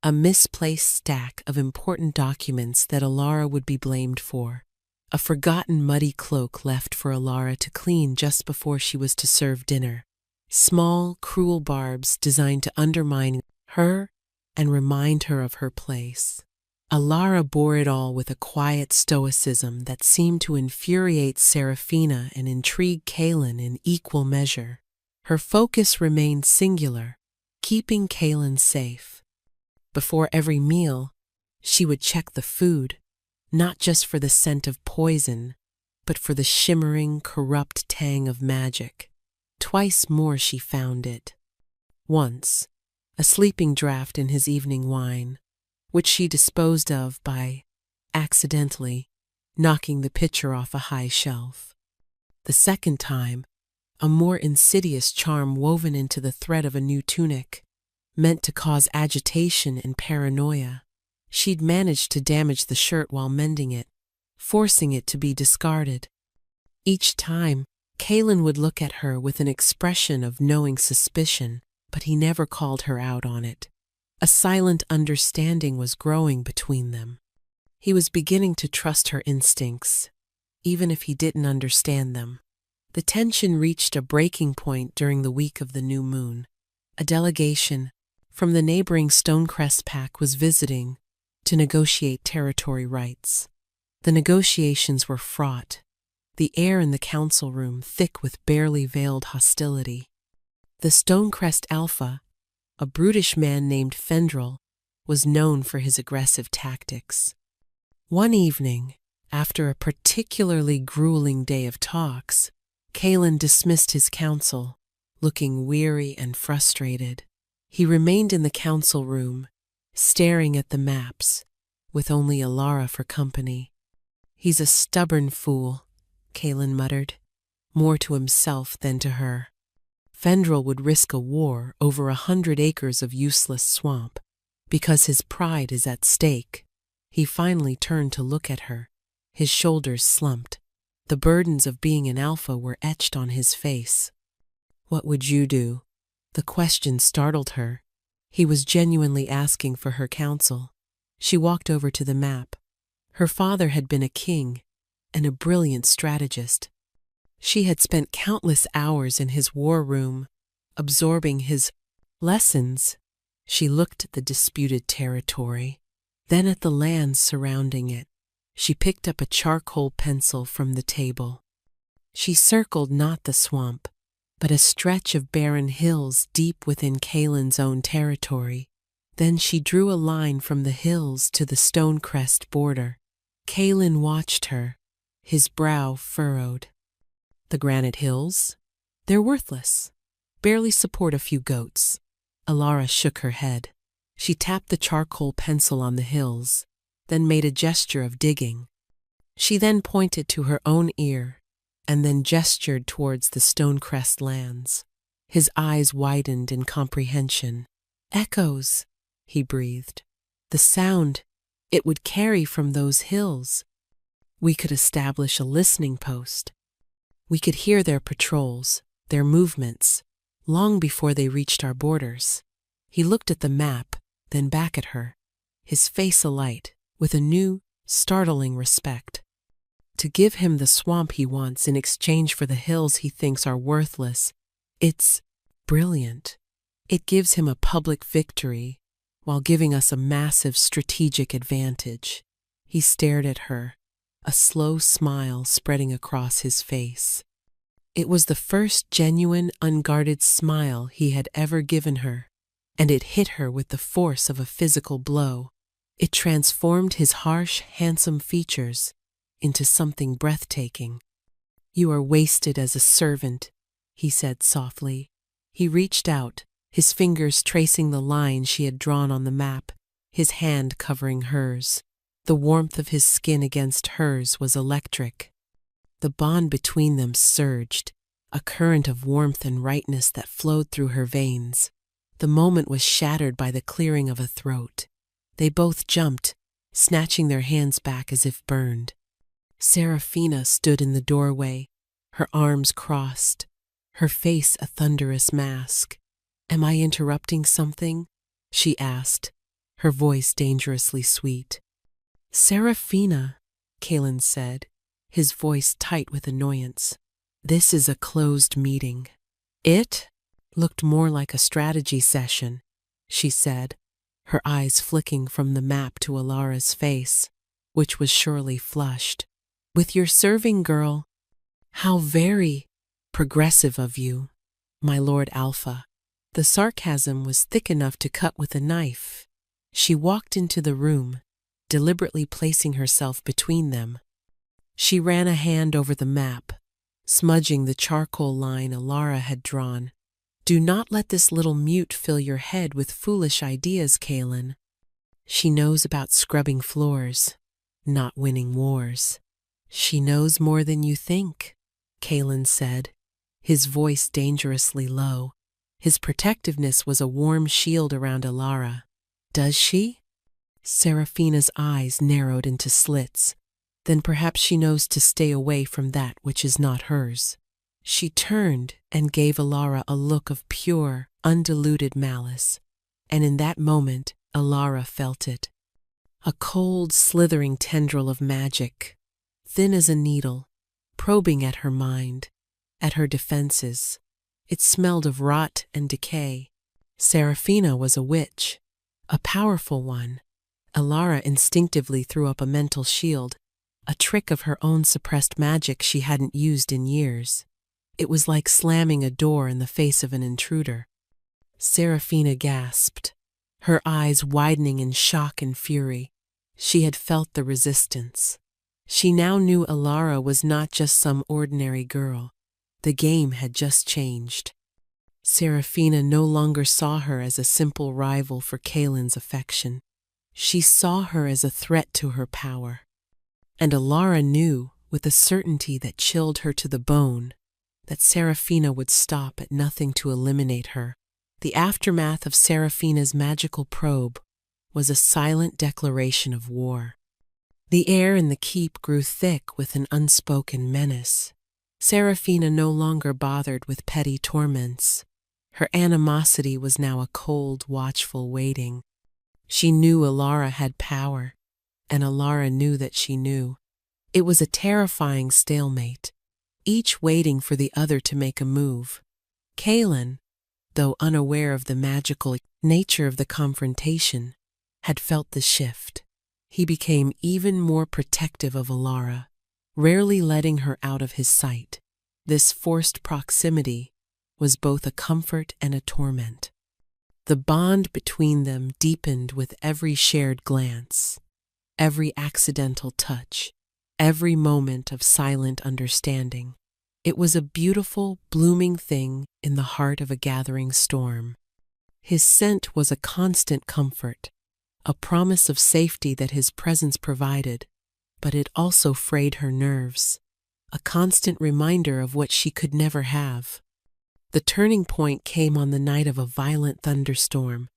A misplaced stack of important documents that Alara would be blamed for. A forgotten muddy cloak left for Alara to clean just before she was to serve dinner. Small, cruel barbs designed to undermine her and remind her of her place. Alara bore it all with a quiet stoicism that seemed to infuriate Serafina and intrigue Kalen in equal measure. Her focus remained singular, keeping Kalen safe. Before every meal, she would check the food, not just for the scent of poison, but for the shimmering, corrupt tang of magic. Twice more she found it. Once, a sleeping draught in his evening wine, which she disposed of by, accidentally, knocking the pitcher off a high shelf. The second time, a more insidious charm woven into the thread of a new tunic, meant to cause agitation and paranoia. She'd managed to damage the shirt while mending it, forcing it to be discarded. Each time, Kalen would look at her with an expression of knowing suspicion, but he never called her out on it. A silent understanding was growing between them. He was beginning to trust her instincts, even if he didn't understand them. The tension reached a breaking point during the week of the new moon. A delegation from the neighboring Stonecrest Pack was visiting to negotiate territory rights. The negotiations were fraught, the air in the council room thick with barely veiled hostility. The Stonecrest Alpha, a brutish man named Fendril, was known for his aggressive tactics. One evening, after a particularly grueling day of talks, Kalen dismissed his council, looking weary and frustrated. He remained in the council room, staring at the maps, with only Alara for company. "He's a stubborn fool," Kaelin muttered, more to himself than to her. Fendrel would risk a war over 100 acres of useless swamp, because his pride is at stake. He finally turned to look at her. His shoulders slumped. The burdens of being an alpha were etched on his face. "What would you do?" The question startled her. He was genuinely asking for her counsel. She walked over to the map. Her father had been a king and a brilliant strategist. She had spent countless hours in his war room, absorbing his lessons. She looked at the disputed territory, then at the lands surrounding it. She picked up a charcoal pencil from the table. She circled not the swamp, but a stretch of barren hills deep within Kaelin's own territory. Then she drew a line from the hills to the Stonecrest border. Kaelin watched her, his brow furrowed. "The granite hills? They're worthless. Barely support a few goats." Alara shook her head. She tapped the charcoal pencil on the hills, then made a gesture of digging. She then pointed to her own ear, and then gestured towards the Stonecrest lands. His eyes widened in comprehension. "Echoes," he breathed. "The sound it would carry from those hills. We could establish a listening post. We could hear their patrols, their movements, long before they reached our borders." He looked at the map, then back at her, his face alight with a new, startling respect. To give him the swamp he wants in exchange for the hills he thinks are worthless, it's brilliant. It gives him a public victory while giving us a massive strategic advantage. He stared at her, a slow smile spreading across his face. It was the first genuine, unguarded smile he had ever given her, and it hit her with the force of a physical blow. It transformed his harsh, handsome features into something breathtaking. "You are wasted as a servant," he said softly. He reached out, his fingers tracing the line she had drawn on the map, his hand covering hers. The warmth of his skin against hers was electric. The bond between them surged, a current of warmth and rightness that flowed through her veins. The moment was shattered by the clearing of a throat. They both jumped, snatching their hands back as if burned. Seraphina stood in the doorway, her arms crossed, her face a thunderous mask. "Am I interrupting something?" she asked, her voice dangerously sweet. "Seraphina," Kaelin said, his voice tight with annoyance. "This is a closed meeting." "It looked more like a strategy session," she said, her eyes flicking from the map to Alara's face, which was surely flushed. "With your serving girl? How very progressive of you, my Lord Alpha." The sarcasm was thick enough to cut with a knife. She walked into the room, deliberately placing herself between them. She ran a hand over the map, smudging the charcoal line Alara had drawn. "Do not let this little mute fill your head with foolish ideas, Kaelin. She knows about scrubbing floors, not winning wars." "She knows more than you think," Kaelin said, his voice dangerously low. His protectiveness was a warm shield around Alara. "Does she?" Seraphina's eyes narrowed into slits. "Then perhaps she knows to stay away from that which is not hers." She turned and gave Alara a look of pure, undiluted malice, and in that moment Alara felt it. A cold, slithering tendril of magic, thin as a needle, probing at her mind, at her defenses. It smelled of rot and decay. Seraphina was a witch, a powerful one. Alara instinctively threw up a mental shield, a trick of her own suppressed magic she hadn't used in years. It was like slamming a door in the face of an intruder. Seraphina gasped, her eyes widening in shock and fury. She had felt the resistance. She now knew Alara was not just some ordinary girl. The game had just changed. Seraphina no longer saw her as a simple rival for Kaelin's affection. She saw her as a threat to her power. And Alara knew, with a certainty that chilled her to the bone, that Seraphina would stop at nothing to eliminate her. The aftermath of Seraphina's magical probe was a silent declaration of war. The air in the keep grew thick with an unspoken menace. Seraphina no longer bothered with petty torments. Her animosity was now a cold, watchful waiting. She knew Alara had power, and Alara knew that she knew. It was a terrifying stalemate, each waiting for the other to make a move. Kaelin, though unaware of the magical nature of the confrontation, had felt the shift. He became even more protective of Alara, rarely letting her out of his sight. This forced proximity was both a comfort and a torment. The bond between them deepened with every shared glance, every accidental touch, every moment of silent understanding. It was a beautiful, blooming thing in the heart of a gathering storm. His scent was a constant comfort, a promise of safety that his presence provided, but it also frayed her nerves, a constant reminder of what she could never have. The turning point came on the night of a violent thunderstorm.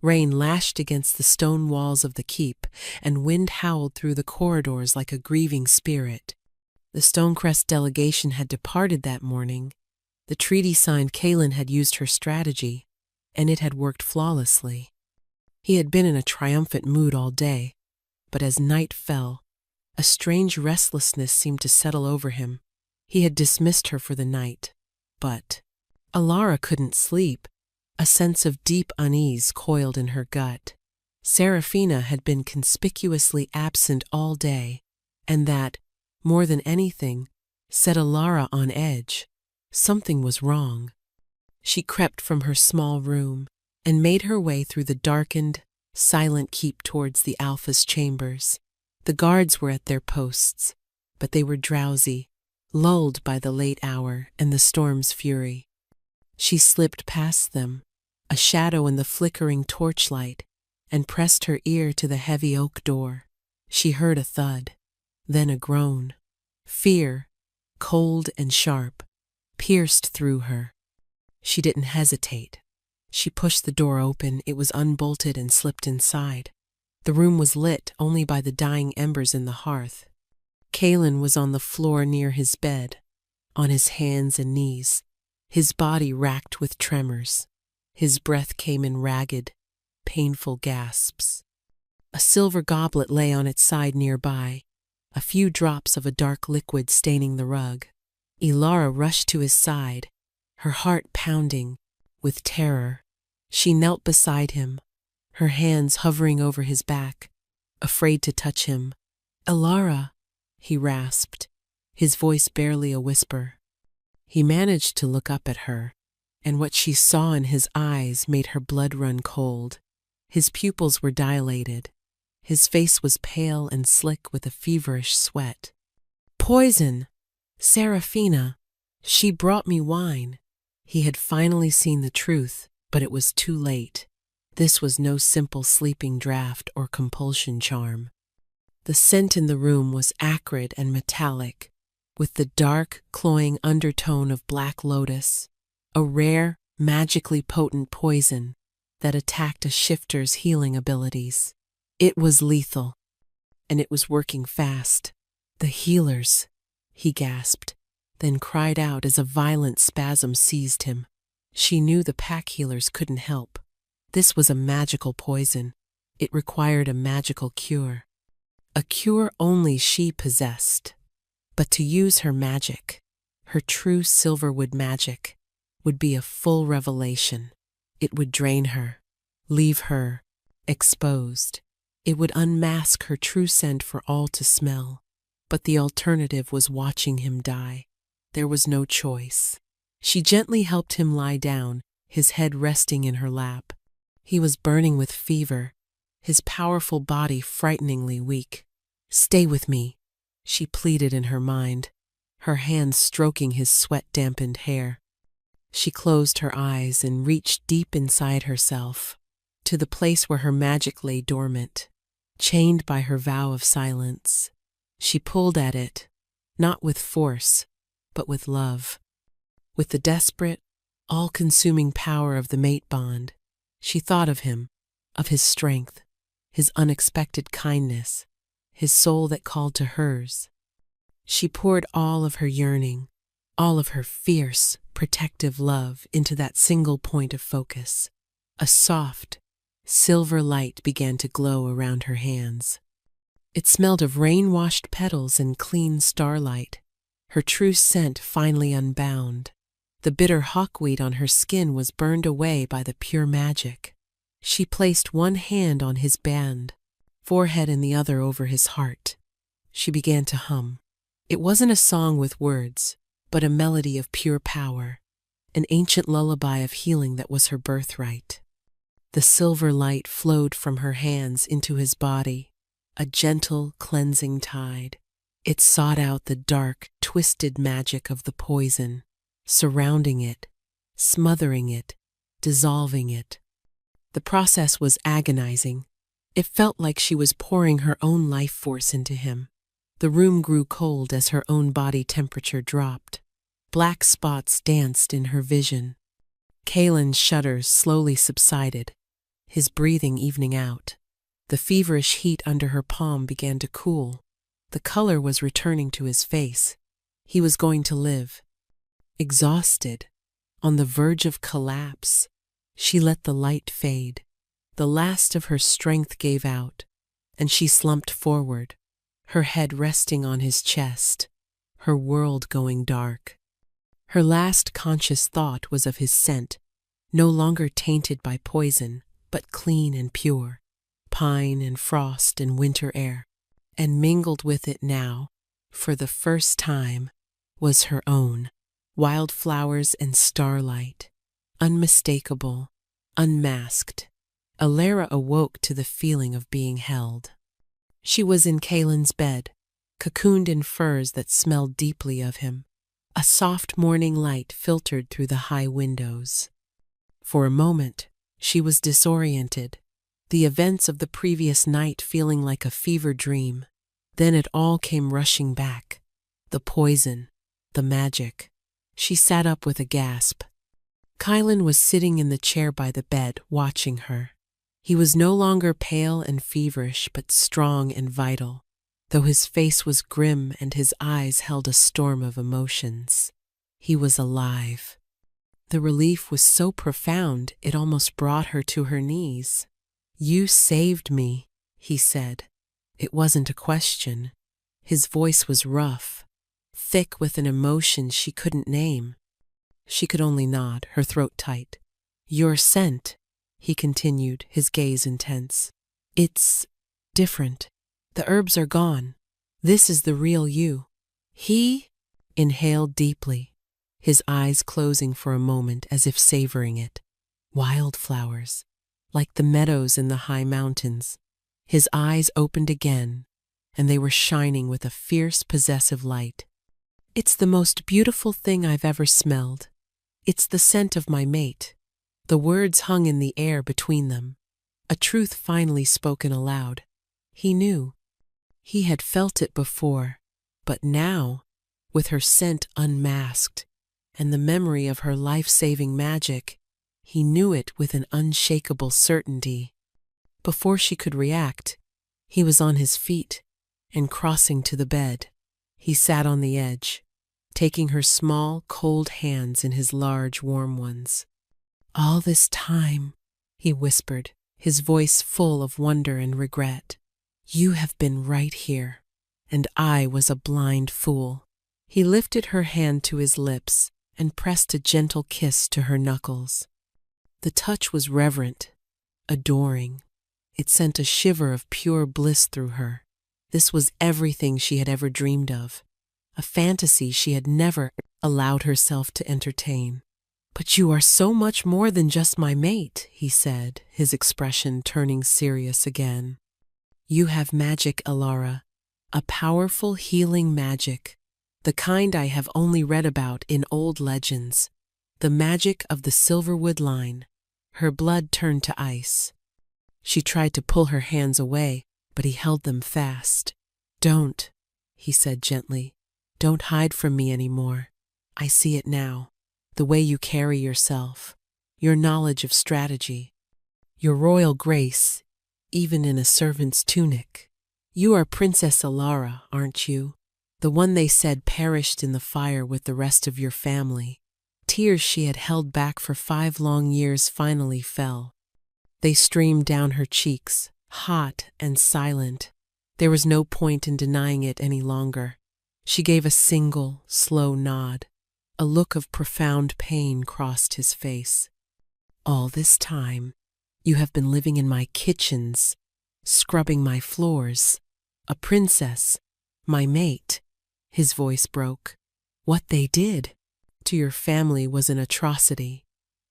Rain lashed against the stone walls of the keep, and wind howled through the corridors like a grieving spirit. The Stonecrest delegation had departed that morning. The treaty-signed Kaelin had used her strategy, and it had worked flawlessly. He had been in a triumphant mood all day, but as night fell, a strange restlessness seemed to settle over him. He had dismissed her for the night, but Alara couldn't sleep. A sense of deep unease coiled in her gut. Seraphina had been conspicuously absent all day, and that, more than anything, set Alara on edge. Something was wrong. She crept from her small room and made her way through the darkened, silent keep towards the Alpha's chambers. The guards were at their posts, but they were drowsy, lulled by the late hour and the storm's fury. She slipped past them, a shadow in the flickering torchlight, and pressed her ear to the heavy oak door. She heard a thud, then a groan. Fear, cold and sharp, pierced through her. She didn't hesitate. She pushed the door open. It was unbolted and slipped inside. The room was lit only by the dying embers in the hearth. Kaelin was on the floor near his bed, on his hands and knees, his body racked with tremors. His breath came in ragged, painful gasps. A silver goblet lay on its side nearby, a few drops of a dark liquid staining the rug. Alara rushed to his side, her heart pounding with terror. She knelt beside him, her hands hovering over his back, afraid to touch him. "Alara," he rasped, his voice barely a whisper. He managed to look up at her, and what she saw in his eyes made her blood run cold. His pupils were dilated. His face was pale and slick with a feverish sweat. "Poison! Seraphina! She brought me wine." He had finally seen the truth, but it was too late. This was no simple sleeping draught or compulsion charm. The scent in the room was acrid and metallic, with the dark, cloying undertone of black lotus, a rare, magically potent poison that attacked a shifter's healing abilities. It was lethal, and it was working fast. "The healers," he gasped, then cried out as a violent spasm seized him. She knew the pack healers couldn't help. This was a magical poison. It required a magical cure. A cure only she possessed. But to use her magic, her true Silverwood magic, would be a full revelation. It would drain her, leave her exposed. It would unmask her true scent for all to smell. But the alternative was watching him die. There was no choice. She gently helped him lie down, his head resting in her lap. He was burning with fever, his powerful body frighteningly weak. "Stay with me," she pleaded in her mind, her hands stroking his sweat-dampened hair. She closed her eyes and reached deep inside herself, to the place where her magic lay dormant. Chained by her vow of silence, she pulled at it, not with force, but with love. With the desperate, all-consuming power of the mate bond, she thought of him, of his strength, his unexpected kindness, his soul that called to hers. She poured all of her yearning, all of her fierce, protective love into that single point of focus. A soft, silver light began to glow around her hands. It smelled of rain-washed petals and clean starlight, her true scent finally unbound. The bitter hawkweed on her skin was burned away by the pure magic. She placed one hand on his band, forehead and the other over his heart. She began to hum. It wasn't a song with words, but a melody of pure power, an ancient lullaby of healing that was her birthright. The silver light flowed from her hands into his body, a gentle, cleansing tide. It sought out the dark, twisted magic of the poison, surrounding it, smothering it, dissolving it. The process was agonizing. It felt like she was pouring her own life force into him. The room grew cold as her own body temperature dropped. Black spots danced in her vision. Kalen's shudders slowly subsided, his breathing evening out. The feverish heat under her palm began to cool. The color was returning to his face. He was going to live. Exhausted, on the verge of collapse, she let the light fade. The last of her strength gave out, and she slumped forward, her head resting on his chest, her world going dark. Her last conscious thought was of his scent, no longer tainted by poison, but clean and pure, pine and frost and winter air. And mingled with it now, for the first time, was her own, wildflowers and starlight, unmistakable, unmasked. Alara awoke to the feeling of being held. She was in Kalen's bed, cocooned in furs that smelled deeply of him. A soft morning light filtered through the high windows. For a moment, she was disoriented, the events of the previous night feeling like a fever dream. Then it all came rushing back. The poison, the magic. She sat up with a gasp. Kalen was sitting in the chair by the bed, watching her. He was no longer pale and feverish, but strong and vital, though his face was grim and his eyes held a storm of emotions. He was alive. The relief was so profound it almost brought her to her knees. "You saved me," he said. It wasn't a question. His voice was rough, thick with an emotion she couldn't name. She could only nod, her throat tight. "Your scent," he continued, his gaze intense. "It's different. The herbs are gone. This is the real you." He inhaled deeply, his eyes closing for a moment as if savoring it. Wildflowers, like the meadows in the high mountains. His eyes opened again, and they were shining with a fierce, possessive light. "It's the most beautiful thing I've ever smelled. It's the scent of my mate." The words hung in the air between them, a truth finally spoken aloud. He knew. He had felt it before, but now, with her scent unmasked, and the memory of her life-saving magic, he knew it with an unshakable certainty. Before she could react, he was on his feet and crossing to the bed. He sat on the edge, taking her small, cold hands in his large, warm ones. "All this time," he whispered, his voice full of wonder and regret, "you have been right here, and I was a blind fool." He lifted her hand to his lips and pressed a gentle kiss to her knuckles. The touch was reverent, adoring. It sent a shiver of pure bliss through her. This was everything she had ever dreamed of, a fantasy she had never allowed herself to entertain. "But you are so much more than just my mate," he said, his expression turning serious again. "You have magic, Alara, a powerful healing magic, the kind I have only read about in old legends, the magic of the Silverwood line." Her blood turned to ice. She tried to pull her hands away, but he held them fast. "Don't," he said gently. "Don't hide from me anymore. I see it now. The way you carry yourself, your knowledge of strategy, your royal grace, even in a servant's tunic. You are Princess Alara, aren't you? The one they said perished in the fire with the rest of your family." Tears she had held back for 5 long years finally fell. They streamed down her cheeks, hot and silent. There was no point in denying it any longer. She gave a single, slow nod. A look of profound pain crossed his face. "All this time, you have been living in my kitchens, scrubbing my floors. A princess, my mate." His voice broke. "What they did to your family was an atrocity.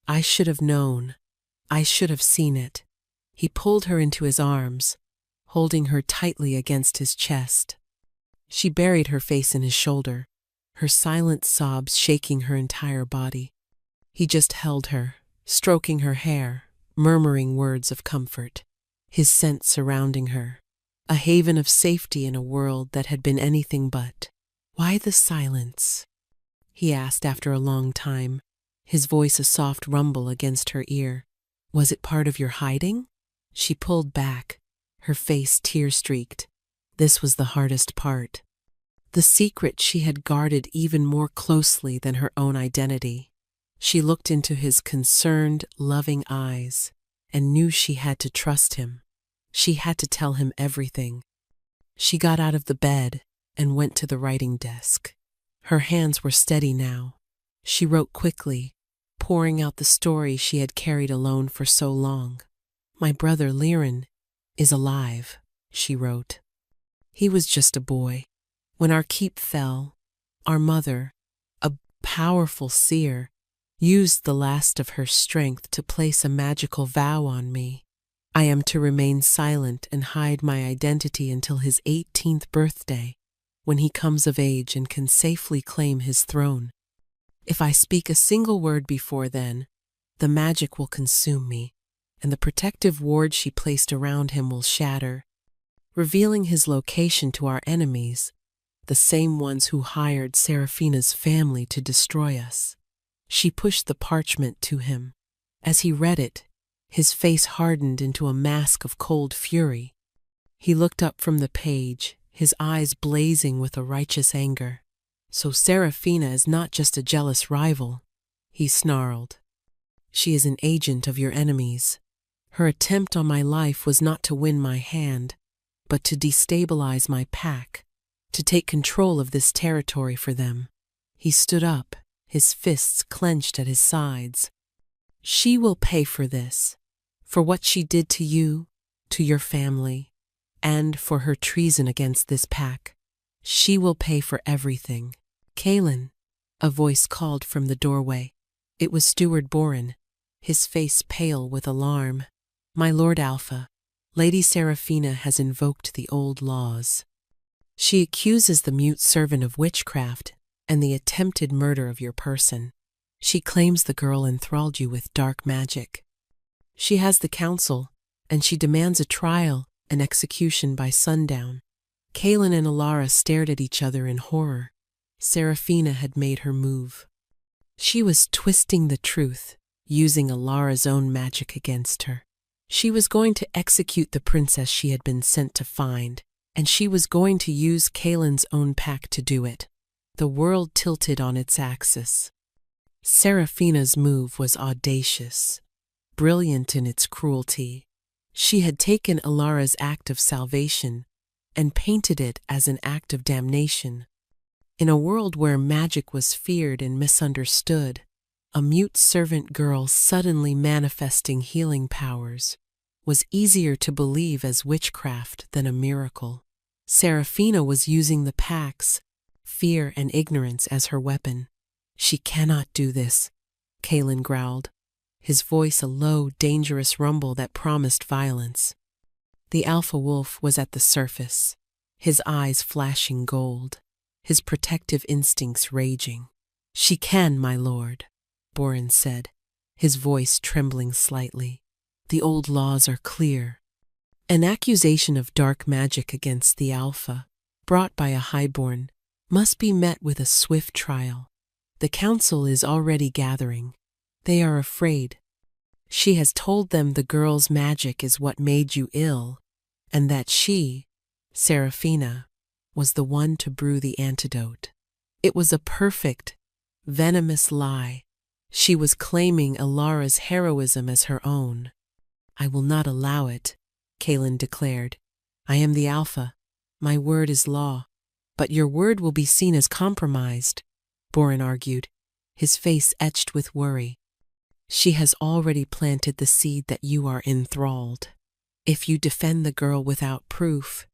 I should have known. I should have seen it." He pulled her into his arms, holding her tightly against his chest. She buried her face in his shoulder, her silent sobs shaking her entire body. He just held her, stroking her hair, murmuring words of comfort, his scent surrounding her, a haven of safety in a world that had been anything but. "Why the silence?" he asked after a long time, his voice a soft rumble against her ear. "Was it part of your hiding?" She pulled back, her face tear-streaked. This was the hardest part. The secret she had guarded even more closely than her own identity. She looked into his concerned, loving eyes and knew she had to trust him. She had to tell him everything. She got out of the bed and went to the writing desk. Her hands were steady now. She wrote quickly, pouring out the story she had carried alone for so long. "My brother Liren is alive," she wrote. "He was just a boy. When our keep fell, our mother, a powerful seer, used the last of her strength to place a magical vow on me. I am to remain silent and hide my identity until his 18th birthday, when he comes of age and can safely claim his throne. If I speak a single word before then, the magic will consume me, and the protective ward she placed around him will shatter, revealing his location to our enemies, the same ones who hired Seraphina's family to destroy us." She pushed the parchment to him. As he read it, his face hardened into a mask of cold fury. He looked up from the page, his eyes blazing with a righteous anger. "So Seraphina is not just a jealous rival," he snarled. "She is an agent of your enemies. Her attempt on my life was not to win my hand, but to destabilize my pack, to take control of this territory for them." He stood up, his fists clenched at his sides. "She will pay for this, for what she did to you, to your family, and for her treason against this pack. She will pay for everything." "Kaelin," a voice called from the doorway. It was Steward Boren, his face pale with alarm. "My Lord Alpha, Lady Seraphina has invoked the old laws. She accuses the mute servant of witchcraft and the attempted murder of your person. She claims the girl enthralled you with dark magic. She has the council, and she demands a trial and execution by sundown." Kaelin and Alara stared at each other in horror. Seraphina had made her move. She was twisting the truth, using Alara's own magic against her. She was going to execute the princess she had been sent to find, and she was going to use Kaelin's own pack to do it. The world tilted on its axis. Seraphina's move was audacious, brilliant in its cruelty. She had taken Alara's act of salvation and painted it as an act of damnation. In a world where magic was feared and misunderstood, a mute servant girl suddenly manifesting healing powers was easier to believe as witchcraft than a miracle. Seraphina was using the pack's fear and ignorance as her weapon. "She cannot do this," Kaelin growled, his voice a low, dangerous rumble that promised violence. The alpha wolf was at the surface, his eyes flashing gold, his protective instincts raging. "She can, my lord," Boren said, his voice trembling slightly. "The old laws are clear. An accusation of dark magic against the Alpha, brought by a highborn, must be met with a swift trial. The council is already gathering. They are afraid. She has told them the girl's magic is what made you ill, and that she, Seraphina, was the one to brew the antidote. It was a perfect, venomous lie. She was claiming Alara's heroism as her own. "I will not allow it," Kaelin declared. "I am the Alpha. My word is law." "But your word will be seen as compromised," Boren argued, his face etched with worry. "She has already planted the seed that you are enthralled. If you defend the girl without proof,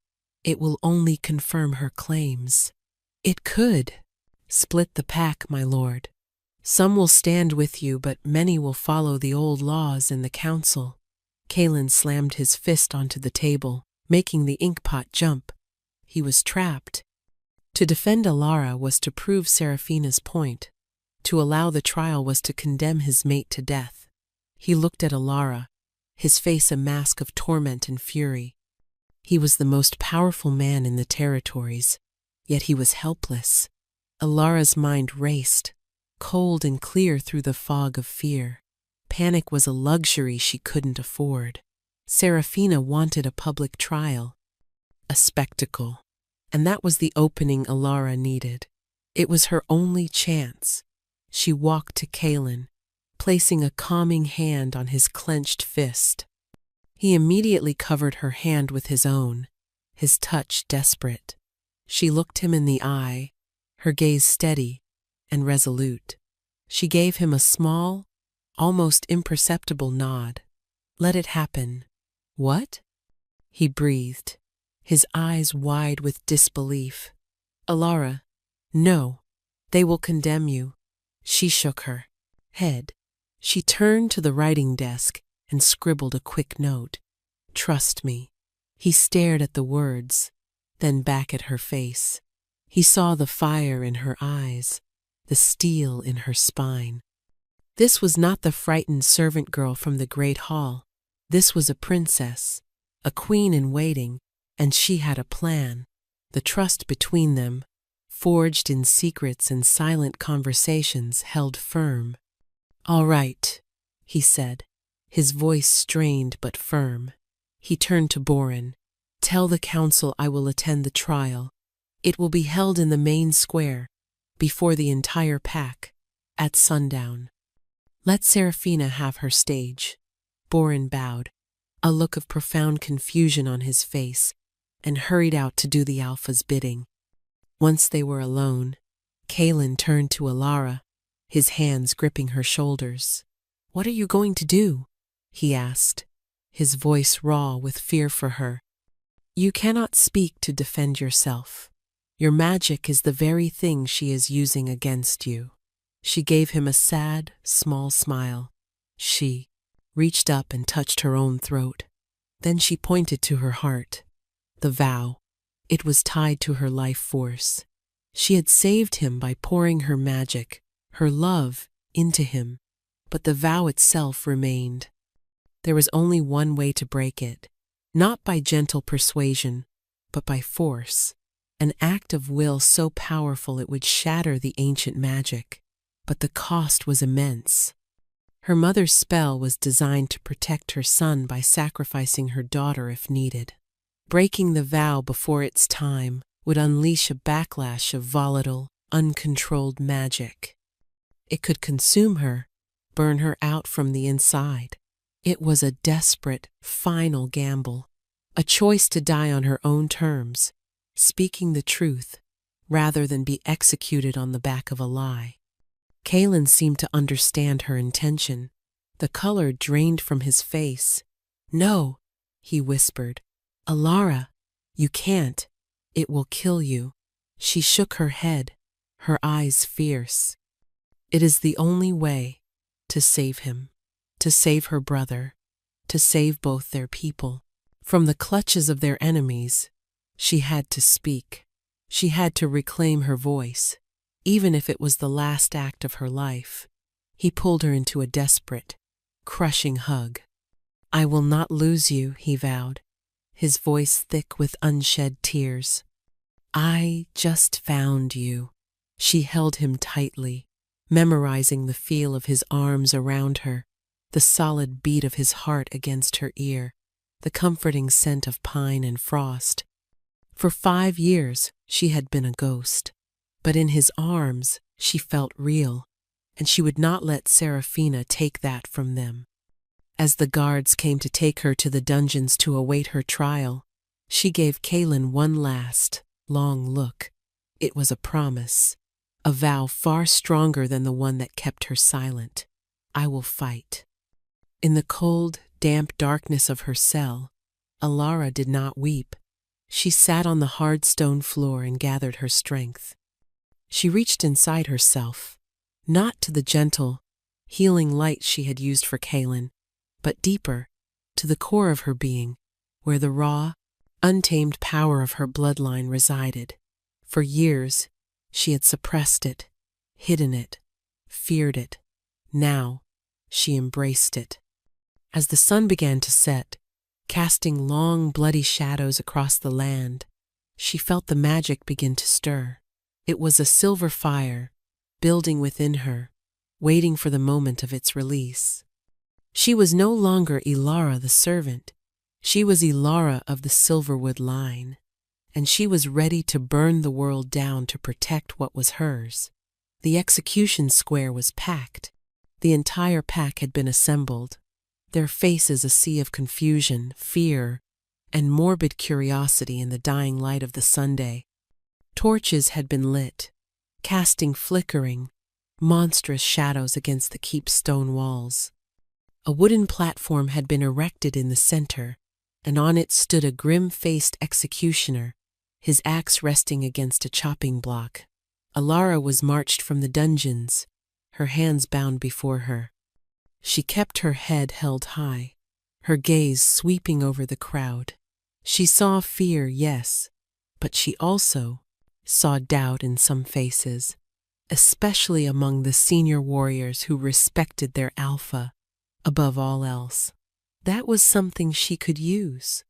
it will only confirm her claims." "It could split the pack, my lord. Some will stand with you, but many will follow the old laws in the council." Kaelin slammed his fist onto the table, making the inkpot jump. He was trapped. To defend Alara was to prove Seraphina's point. To allow the trial was to condemn his mate to death. He looked at Alara, his face a mask of torment and fury. He was the most powerful man in the territories, yet he was helpless. Alara's mind raced, cold and clear through the fog of fear. Panic was a luxury she couldn't afford. Seraphina wanted a public trial, a spectacle, and that was the opening Alara needed. It was her only chance. She walked to Kaelin, placing a calming hand on his clenched fist. He immediately covered her hand with his own, his touch desperate. She looked him in the eye, her gaze steady and resolute. She gave him a small, almost imperceptible nod. "Let it happen." "What?" he breathed, his eyes wide with disbelief. "Alara, no. They will condemn you." She shook her head. She turned to the writing desk and scribbled a quick note. "Trust me." He stared at the words, then back at her face. He saw the fire in her eyes, the steel in her spine. This was not the frightened servant girl from the great hall. This was a princess, a queen in waiting, and she had a plan. The trust between them, forged in secrets and silent conversations, held firm. "All right," he said, his voice strained but firm. He turned to Boren. "Tell the council I will attend the trial. It will be held in the main square, before the entire pack, at sundown. Let Seraphina have her stage." Boren bowed, a look of profound confusion on his face, and hurried out to do the Alpha's bidding. Once they were alone, Kaelin turned to Alara, his hands gripping her shoulders. "What are you going to do?" he asked, his voice raw with fear for her. "You cannot speak to defend yourself. Your magic is the very thing she is using against you." She gave him a sad, small smile. She reached up and touched her own throat. Then she pointed to her heart. The vow. It was tied to her life force. She had saved him by pouring her magic, her love, into him, but the vow itself remained. There was only one way to break it, not by gentle persuasion, but by force, an act of will so powerful it would shatter the ancient magic. But the cost was immense. Her mother's spell was designed to protect her son by sacrificing her daughter if needed. Breaking the vow before its time would unleash a backlash of volatile, uncontrolled magic. It could consume her, burn her out from the inside. It was a desperate, final gamble, a choice to die on her own terms, speaking the truth, rather than be executed on the back of a lie. Kaelin seemed to understand her intention. The color drained from his face. "No," he whispered. "Alara, you can't. It will kill you." She shook her head, her eyes fierce. "It is the only way to save him, to save her brother, to save both their people. From the clutches of their enemies, she had to speak. She had to reclaim her voice, even if it was the last act of her life." He pulled her into a desperate, crushing hug. "I will not lose you," he vowed. his voice thick with unshed tears. "I just found you." She held him tightly, memorizing the feel of his arms around her, the solid beat of his heart against her ear, the comforting scent of pine and frost. For 5 years she had been a ghost, but in his arms she felt real, and she would not let Serafina take that from them. As the guards came to take her to the dungeons to await her trial, she gave Kaelin one last, long look. It was a promise, a vow far stronger than the one that kept her silent. "I will fight." In the cold, damp darkness of her cell, Alara did not weep. She sat on the hard stone floor and gathered her strength. She reached inside herself, not to the gentle, healing light she had used for Kaelin, but deeper, to the core of her being, where the raw, untamed power of her bloodline resided. For years, she had suppressed it, hidden it, feared it. Now, she embraced it. As the sun began to set, casting long, bloody shadows across the land, she felt the magic begin to stir. It was a silver fire, building within her, waiting for the moment of its release. She was no longer Ilara the servant. She was Ilara of the Silverwood line, and she was ready to burn the world down to protect what was hers. The execution square was packed. The entire pack had been assembled, their faces a sea of confusion, fear, and morbid curiosity in the dying light of the Sunday. Torches had been lit, casting flickering, monstrous shadows against the keep's stone walls. A wooden platform had been erected in the center, and on it stood a grim-faced executioner, his axe resting against a chopping block. Alara was marched from the dungeons, her hands bound before her. She kept her head held high, her gaze sweeping over the crowd. She saw fear, yes, but she also saw doubt in some faces, especially among the senior warriors who respected their alpha above all else. That was something she could use.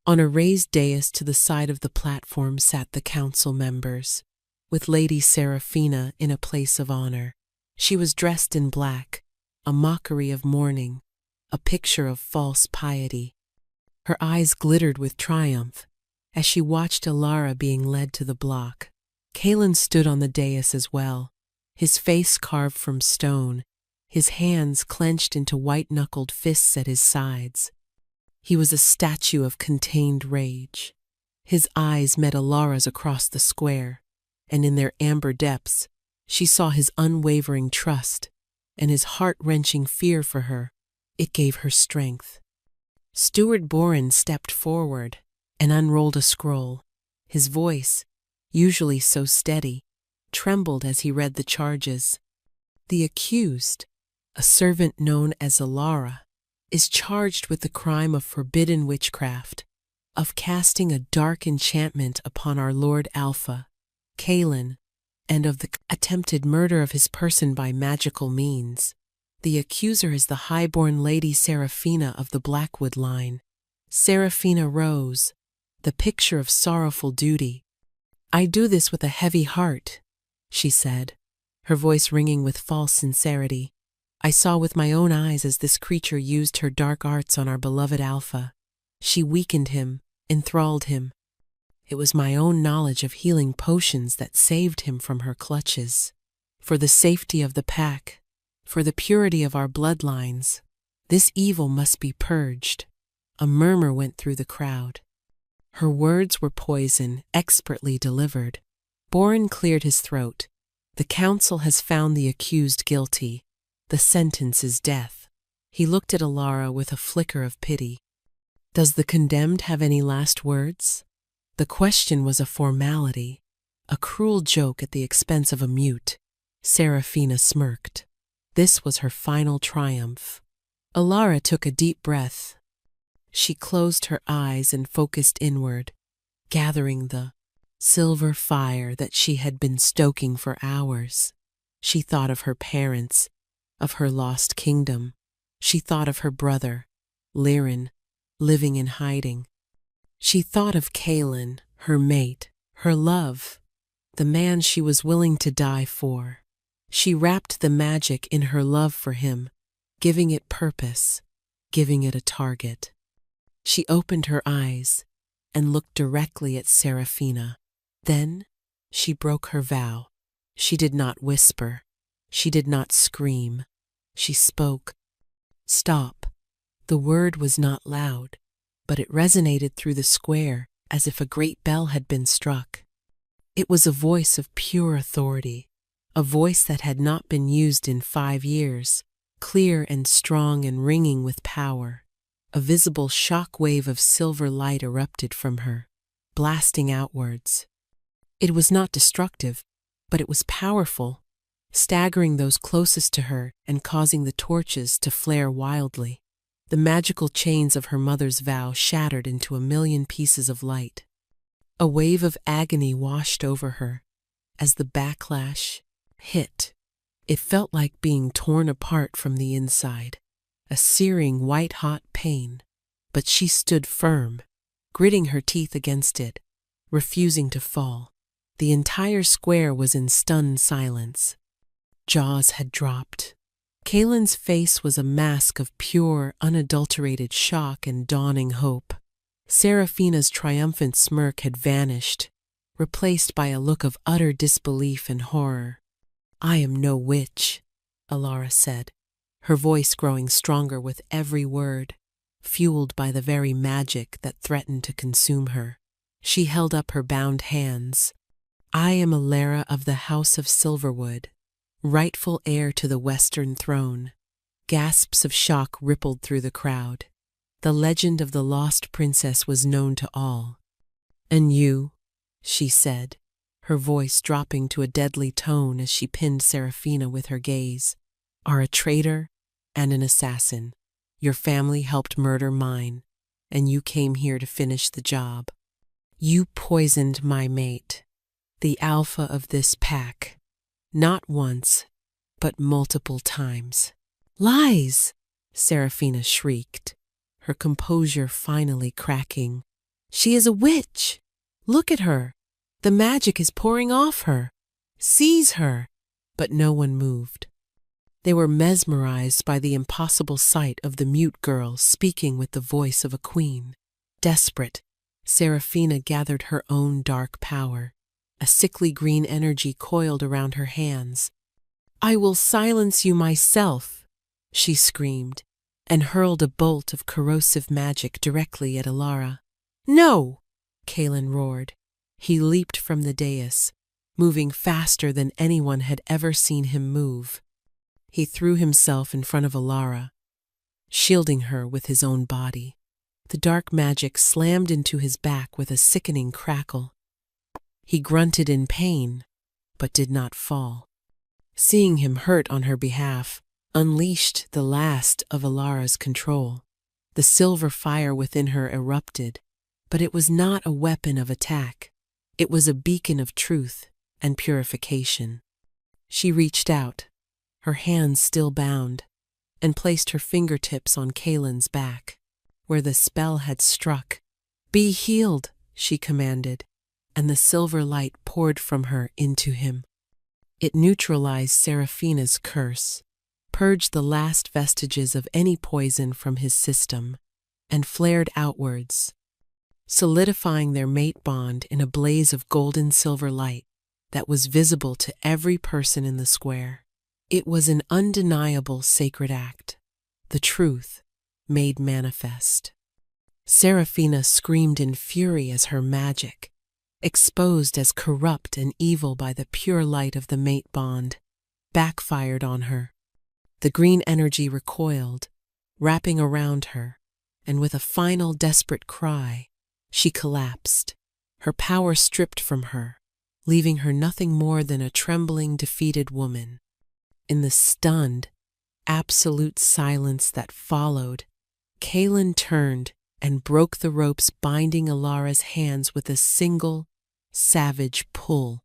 On a raised dais to the side of the platform sat the council members, with Lady Serafina in a place of honor. She was dressed in black, a mockery of mourning, a picture of false piety. Her eyes glittered with triumph as she watched Alara being led to the block. Kaelin stood on the dais as well, his face carved from stone, his hands clenched into white-knuckled fists at his sides. He was a statue of contained rage. His eyes met Alara's across the square, and in their amber depths, she saw his unwavering trust and his heart-wrenching fear for her. It gave her strength. Steward Boren stepped forward and unrolled a scroll. His voice, usually so steady, trembled as he read the charges. The accused, a servant known as Alara, is charged with the crime of forbidden witchcraft, of casting a dark enchantment upon our Lord Alpha, Kaelin, and of the attempted murder of his person by magical means. The accuser is the highborn Lady Serafina of the Blackwood line. Serafina rose, the picture of sorrowful duty. "I do this with a heavy heart," she said, her voice ringing with false sincerity. "I saw with my own eyes as this creature used her dark arts on our beloved Alpha. She weakened him, enthralled him. It was my own knowledge of healing potions that saved him from her clutches. For the safety of the pack, for the purity of our bloodlines, this evil must be purged." A murmur went through the crowd. Her words were poison, expertly delivered. Boren cleared his throat. "The council has found the accused guilty. The sentence is death." He looked at Alara with a flicker of pity. "Does the condemned have any last words?" The question was a formality, a cruel joke at the expense of a mute. Serafina smirked. This was her final triumph. Alara took a deep breath. She closed her eyes and focused inward, gathering the silver fire that she had been stoking for hours. She thought of her parents, of her lost kingdom. She thought of her brother, Liren, living in hiding. She thought of Kaelin, her mate, her love, the man she was willing to die for. She wrapped the magic in her love for him, giving it purpose, giving it a target. She opened her eyes and looked directly at Seraphina. Then she broke her vow. She did not whisper. She did not scream. She spoke. Stop. The word was not loud, but it resonated through the square as if a great bell had been struck. It was a voice of pure authority, a voice that had not been used in 5 years, clear and strong and ringing with power. A visible shock wave of silver light erupted from her, blasting outwards. It was not destructive, but it was powerful, staggering those closest to her and causing the torches to flare wildly. The magical chains of her mother's vow shattered into a million pieces of light. A wave of agony washed over her as the backlash hit. It felt like being torn apart from the inside, a searing white-hot pain. But she stood firm, gritting her teeth against it, refusing to fall. The entire square was in stunned silence. Jaws had dropped. Kaelin's face was a mask of pure, unadulterated shock and dawning hope. Seraphina's triumphant smirk had vanished, replaced by a look of utter disbelief and horror. "I am no witch," Alara said, her voice growing stronger with every word, fueled by the very magic that threatened to consume her. She held up her bound hands. "I am Alara of the House of Silverwood, rightful heir to the Western throne." Gasps of shock rippled through the crowd. The legend of the lost princess was known to all. "And you," she said, her voice dropping to a deadly tone as she pinned Seraphina with her gaze, "are a traitor and an assassin. Your family helped murder mine, and you came here to finish the job. You poisoned my mate, the alpha of this pack, not once, but multiple times." "Lies!" Seraphina shrieked, her composure finally cracking. "She is a witch! Look at her! The magic is pouring off her! Seize her!" But no one moved. They were mesmerized by the impossible sight of the mute girl speaking with the voice of a queen. Desperate, Seraphina gathered her own dark power. A sickly green energy coiled around her hands. "I will silence you myself," she screamed, and hurled a bolt of corrosive magic directly at Alara. "No!" Kaelin roared. He leaped from the dais, moving faster than anyone had ever seen him move. He threw himself in front of Alara, shielding her with his own body. The dark magic slammed into his back with a sickening crackle. He grunted in pain, but did not fall. Seeing him hurt on her behalf unleashed the last of Alara's control. The silver fire within her erupted, but it was not a weapon of attack. It was a beacon of truth and purification. She reached out, her hands still bound, and placed her fingertips on Kaelin's back, where the spell had struck. "Be healed," she commanded, and the silver light poured from her into him. It neutralized Seraphina's curse, purged the last vestiges of any poison from his system, and flared outwards, solidifying their mate bond in a blaze of golden silver light that was visible to every person in the square. It was an undeniable sacred act, the truth made manifest. Seraphina screamed in fury as her magic, exposed as corrupt and evil by the pure light of the mate bond, backfired on her. The green energy recoiled, wrapping around her, and with a final desperate cry, she collapsed, her power stripped from her, leaving her nothing more than a trembling, defeated woman. In the stunned, absolute silence that followed, Kaelin turned and broke the ropes binding Alara's hands with a single, savage pull.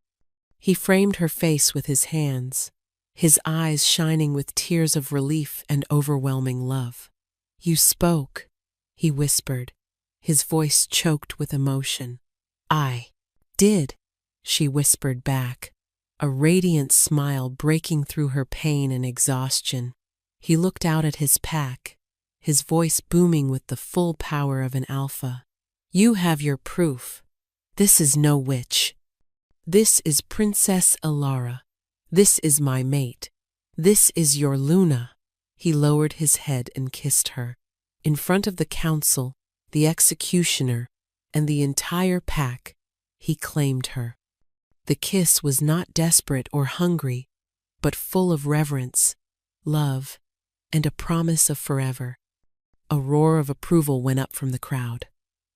He framed her face with his hands, his eyes shining with tears of relief and overwhelming love. "You spoke," he whispered, his voice choked with emotion. "I did," she whispered back, a radiant smile breaking through her pain and exhaustion. He looked out at his pack, his voice booming with the full power of an alpha. "You have your proof. This is no witch. This is Princess Alara. This is my mate. This is your Luna." He lowered his head and kissed her. In front of the council, the executioner, and the entire pack, he claimed her. The kiss was not desperate or hungry, but full of reverence, love, and a promise of forever. A roar of approval went up from the crowd,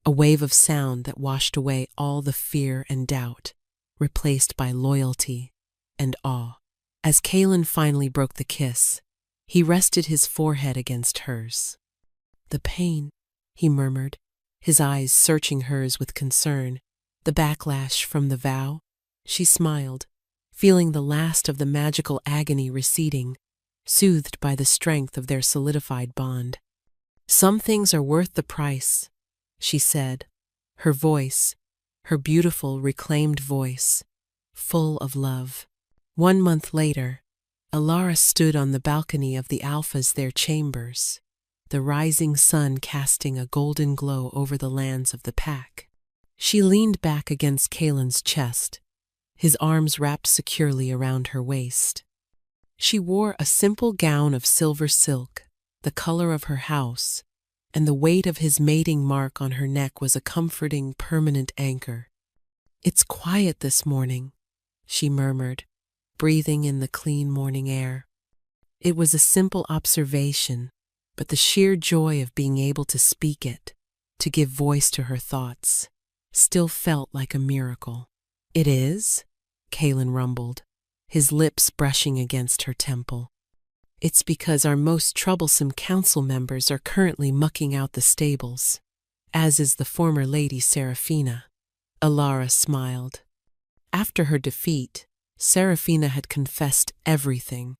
a wave of sound that washed away all the fear and doubt, replaced by loyalty and awe. As Kalen finally broke the kiss, he rested his forehead against hers. "The pain," he murmured, his eyes searching hers with concern. "The backlash from the vow?" She smiled, feeling the last of the magical agony receding, soothed by the strength of their solidified bond. "Some things are worth the price," she said, her voice, her beautiful reclaimed voice, full of love. 1 month later, Alara stood on the balcony of the Alphas' their chambers, the rising sun casting a golden glow over the lands of the pack. She leaned back against Kalen's chest, his arms wrapped securely around her waist. She wore a simple gown of silver silk, the color of her house, and the weight of his mating mark on her neck was a comforting, permanent anchor. "It's quiet this morning," she murmured, breathing in the clean morning air. It was a simple observation, but the sheer joy of being able to speak it, to give voice to her thoughts, still felt like a miracle. "It is?" Kalen rumbled, his lips brushing against her temple. "It's because our most troublesome council members are currently mucking out the stables, as is the former Lady Seraphina." Alara smiled. After her defeat, Seraphina had confessed everything,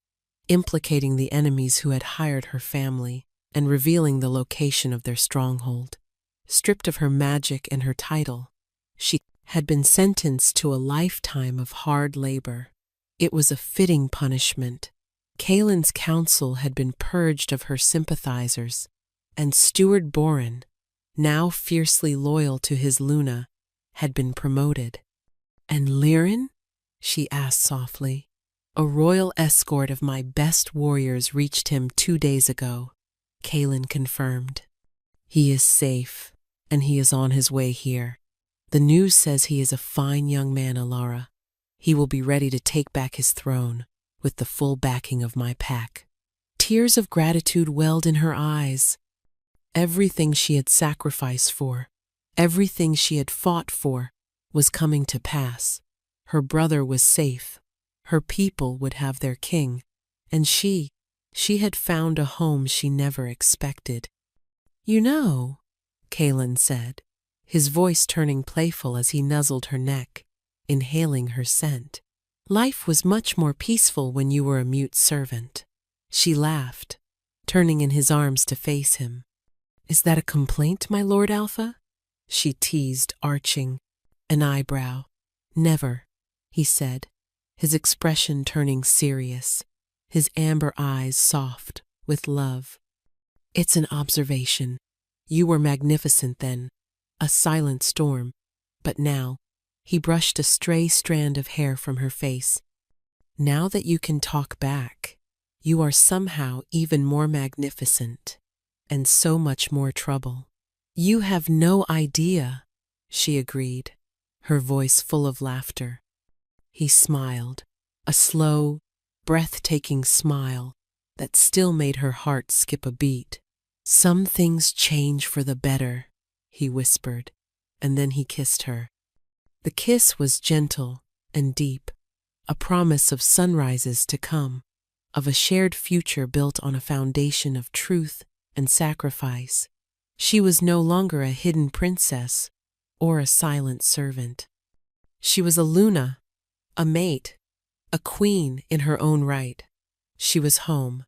implicating the enemies who had hired her family and revealing the location of their stronghold. Stripped of her magic and her title, she had been sentenced to a lifetime of hard labor. It was a fitting punishment. Kalen's council had been purged of her sympathizers, and Steward Boren, now fiercely loyal to his Luna, had been promoted. "And Lirin?" she asked softly. "A royal escort of my best warriors reached him 2 days ago," Kalen confirmed. "He is safe, and he is on his way here. The news says he is a fine young man, Alara. He will be ready to take back his throne, with the full backing of my pack." Tears of gratitude welled in her eyes. Everything she had sacrificed for, everything she had fought for, was coming to pass. Her brother was safe, her people would have their king, and she had found a home she never expected. "You know," Kalen said, his voice turning playful as he nuzzled her neck, inhaling her scent, "life was much more peaceful when you were a mute servant." She laughed, turning in his arms to face him. "Is that a complaint, my Lord Alpha?" she teased, arching an eyebrow. "Never," he said, his expression turning serious, his amber eyes soft with love. "It's an observation. You were magnificent then, a silent storm, but now," he brushed a stray strand of hair from her face, "now that you can talk back, you are somehow even more magnificent, and so much more trouble." "You have no idea," she agreed, her voice full of laughter. He smiled, a slow, breathtaking smile that still made her heart skip a beat. "Some things change for the better," he whispered, and then he kissed her. The kiss was gentle and deep, a promise of sunrises to come, of a shared future built on a foundation of truth and sacrifice. She was no longer a hidden princess or a silent servant. She was a Luna, a mate, a queen in her own right. She was home,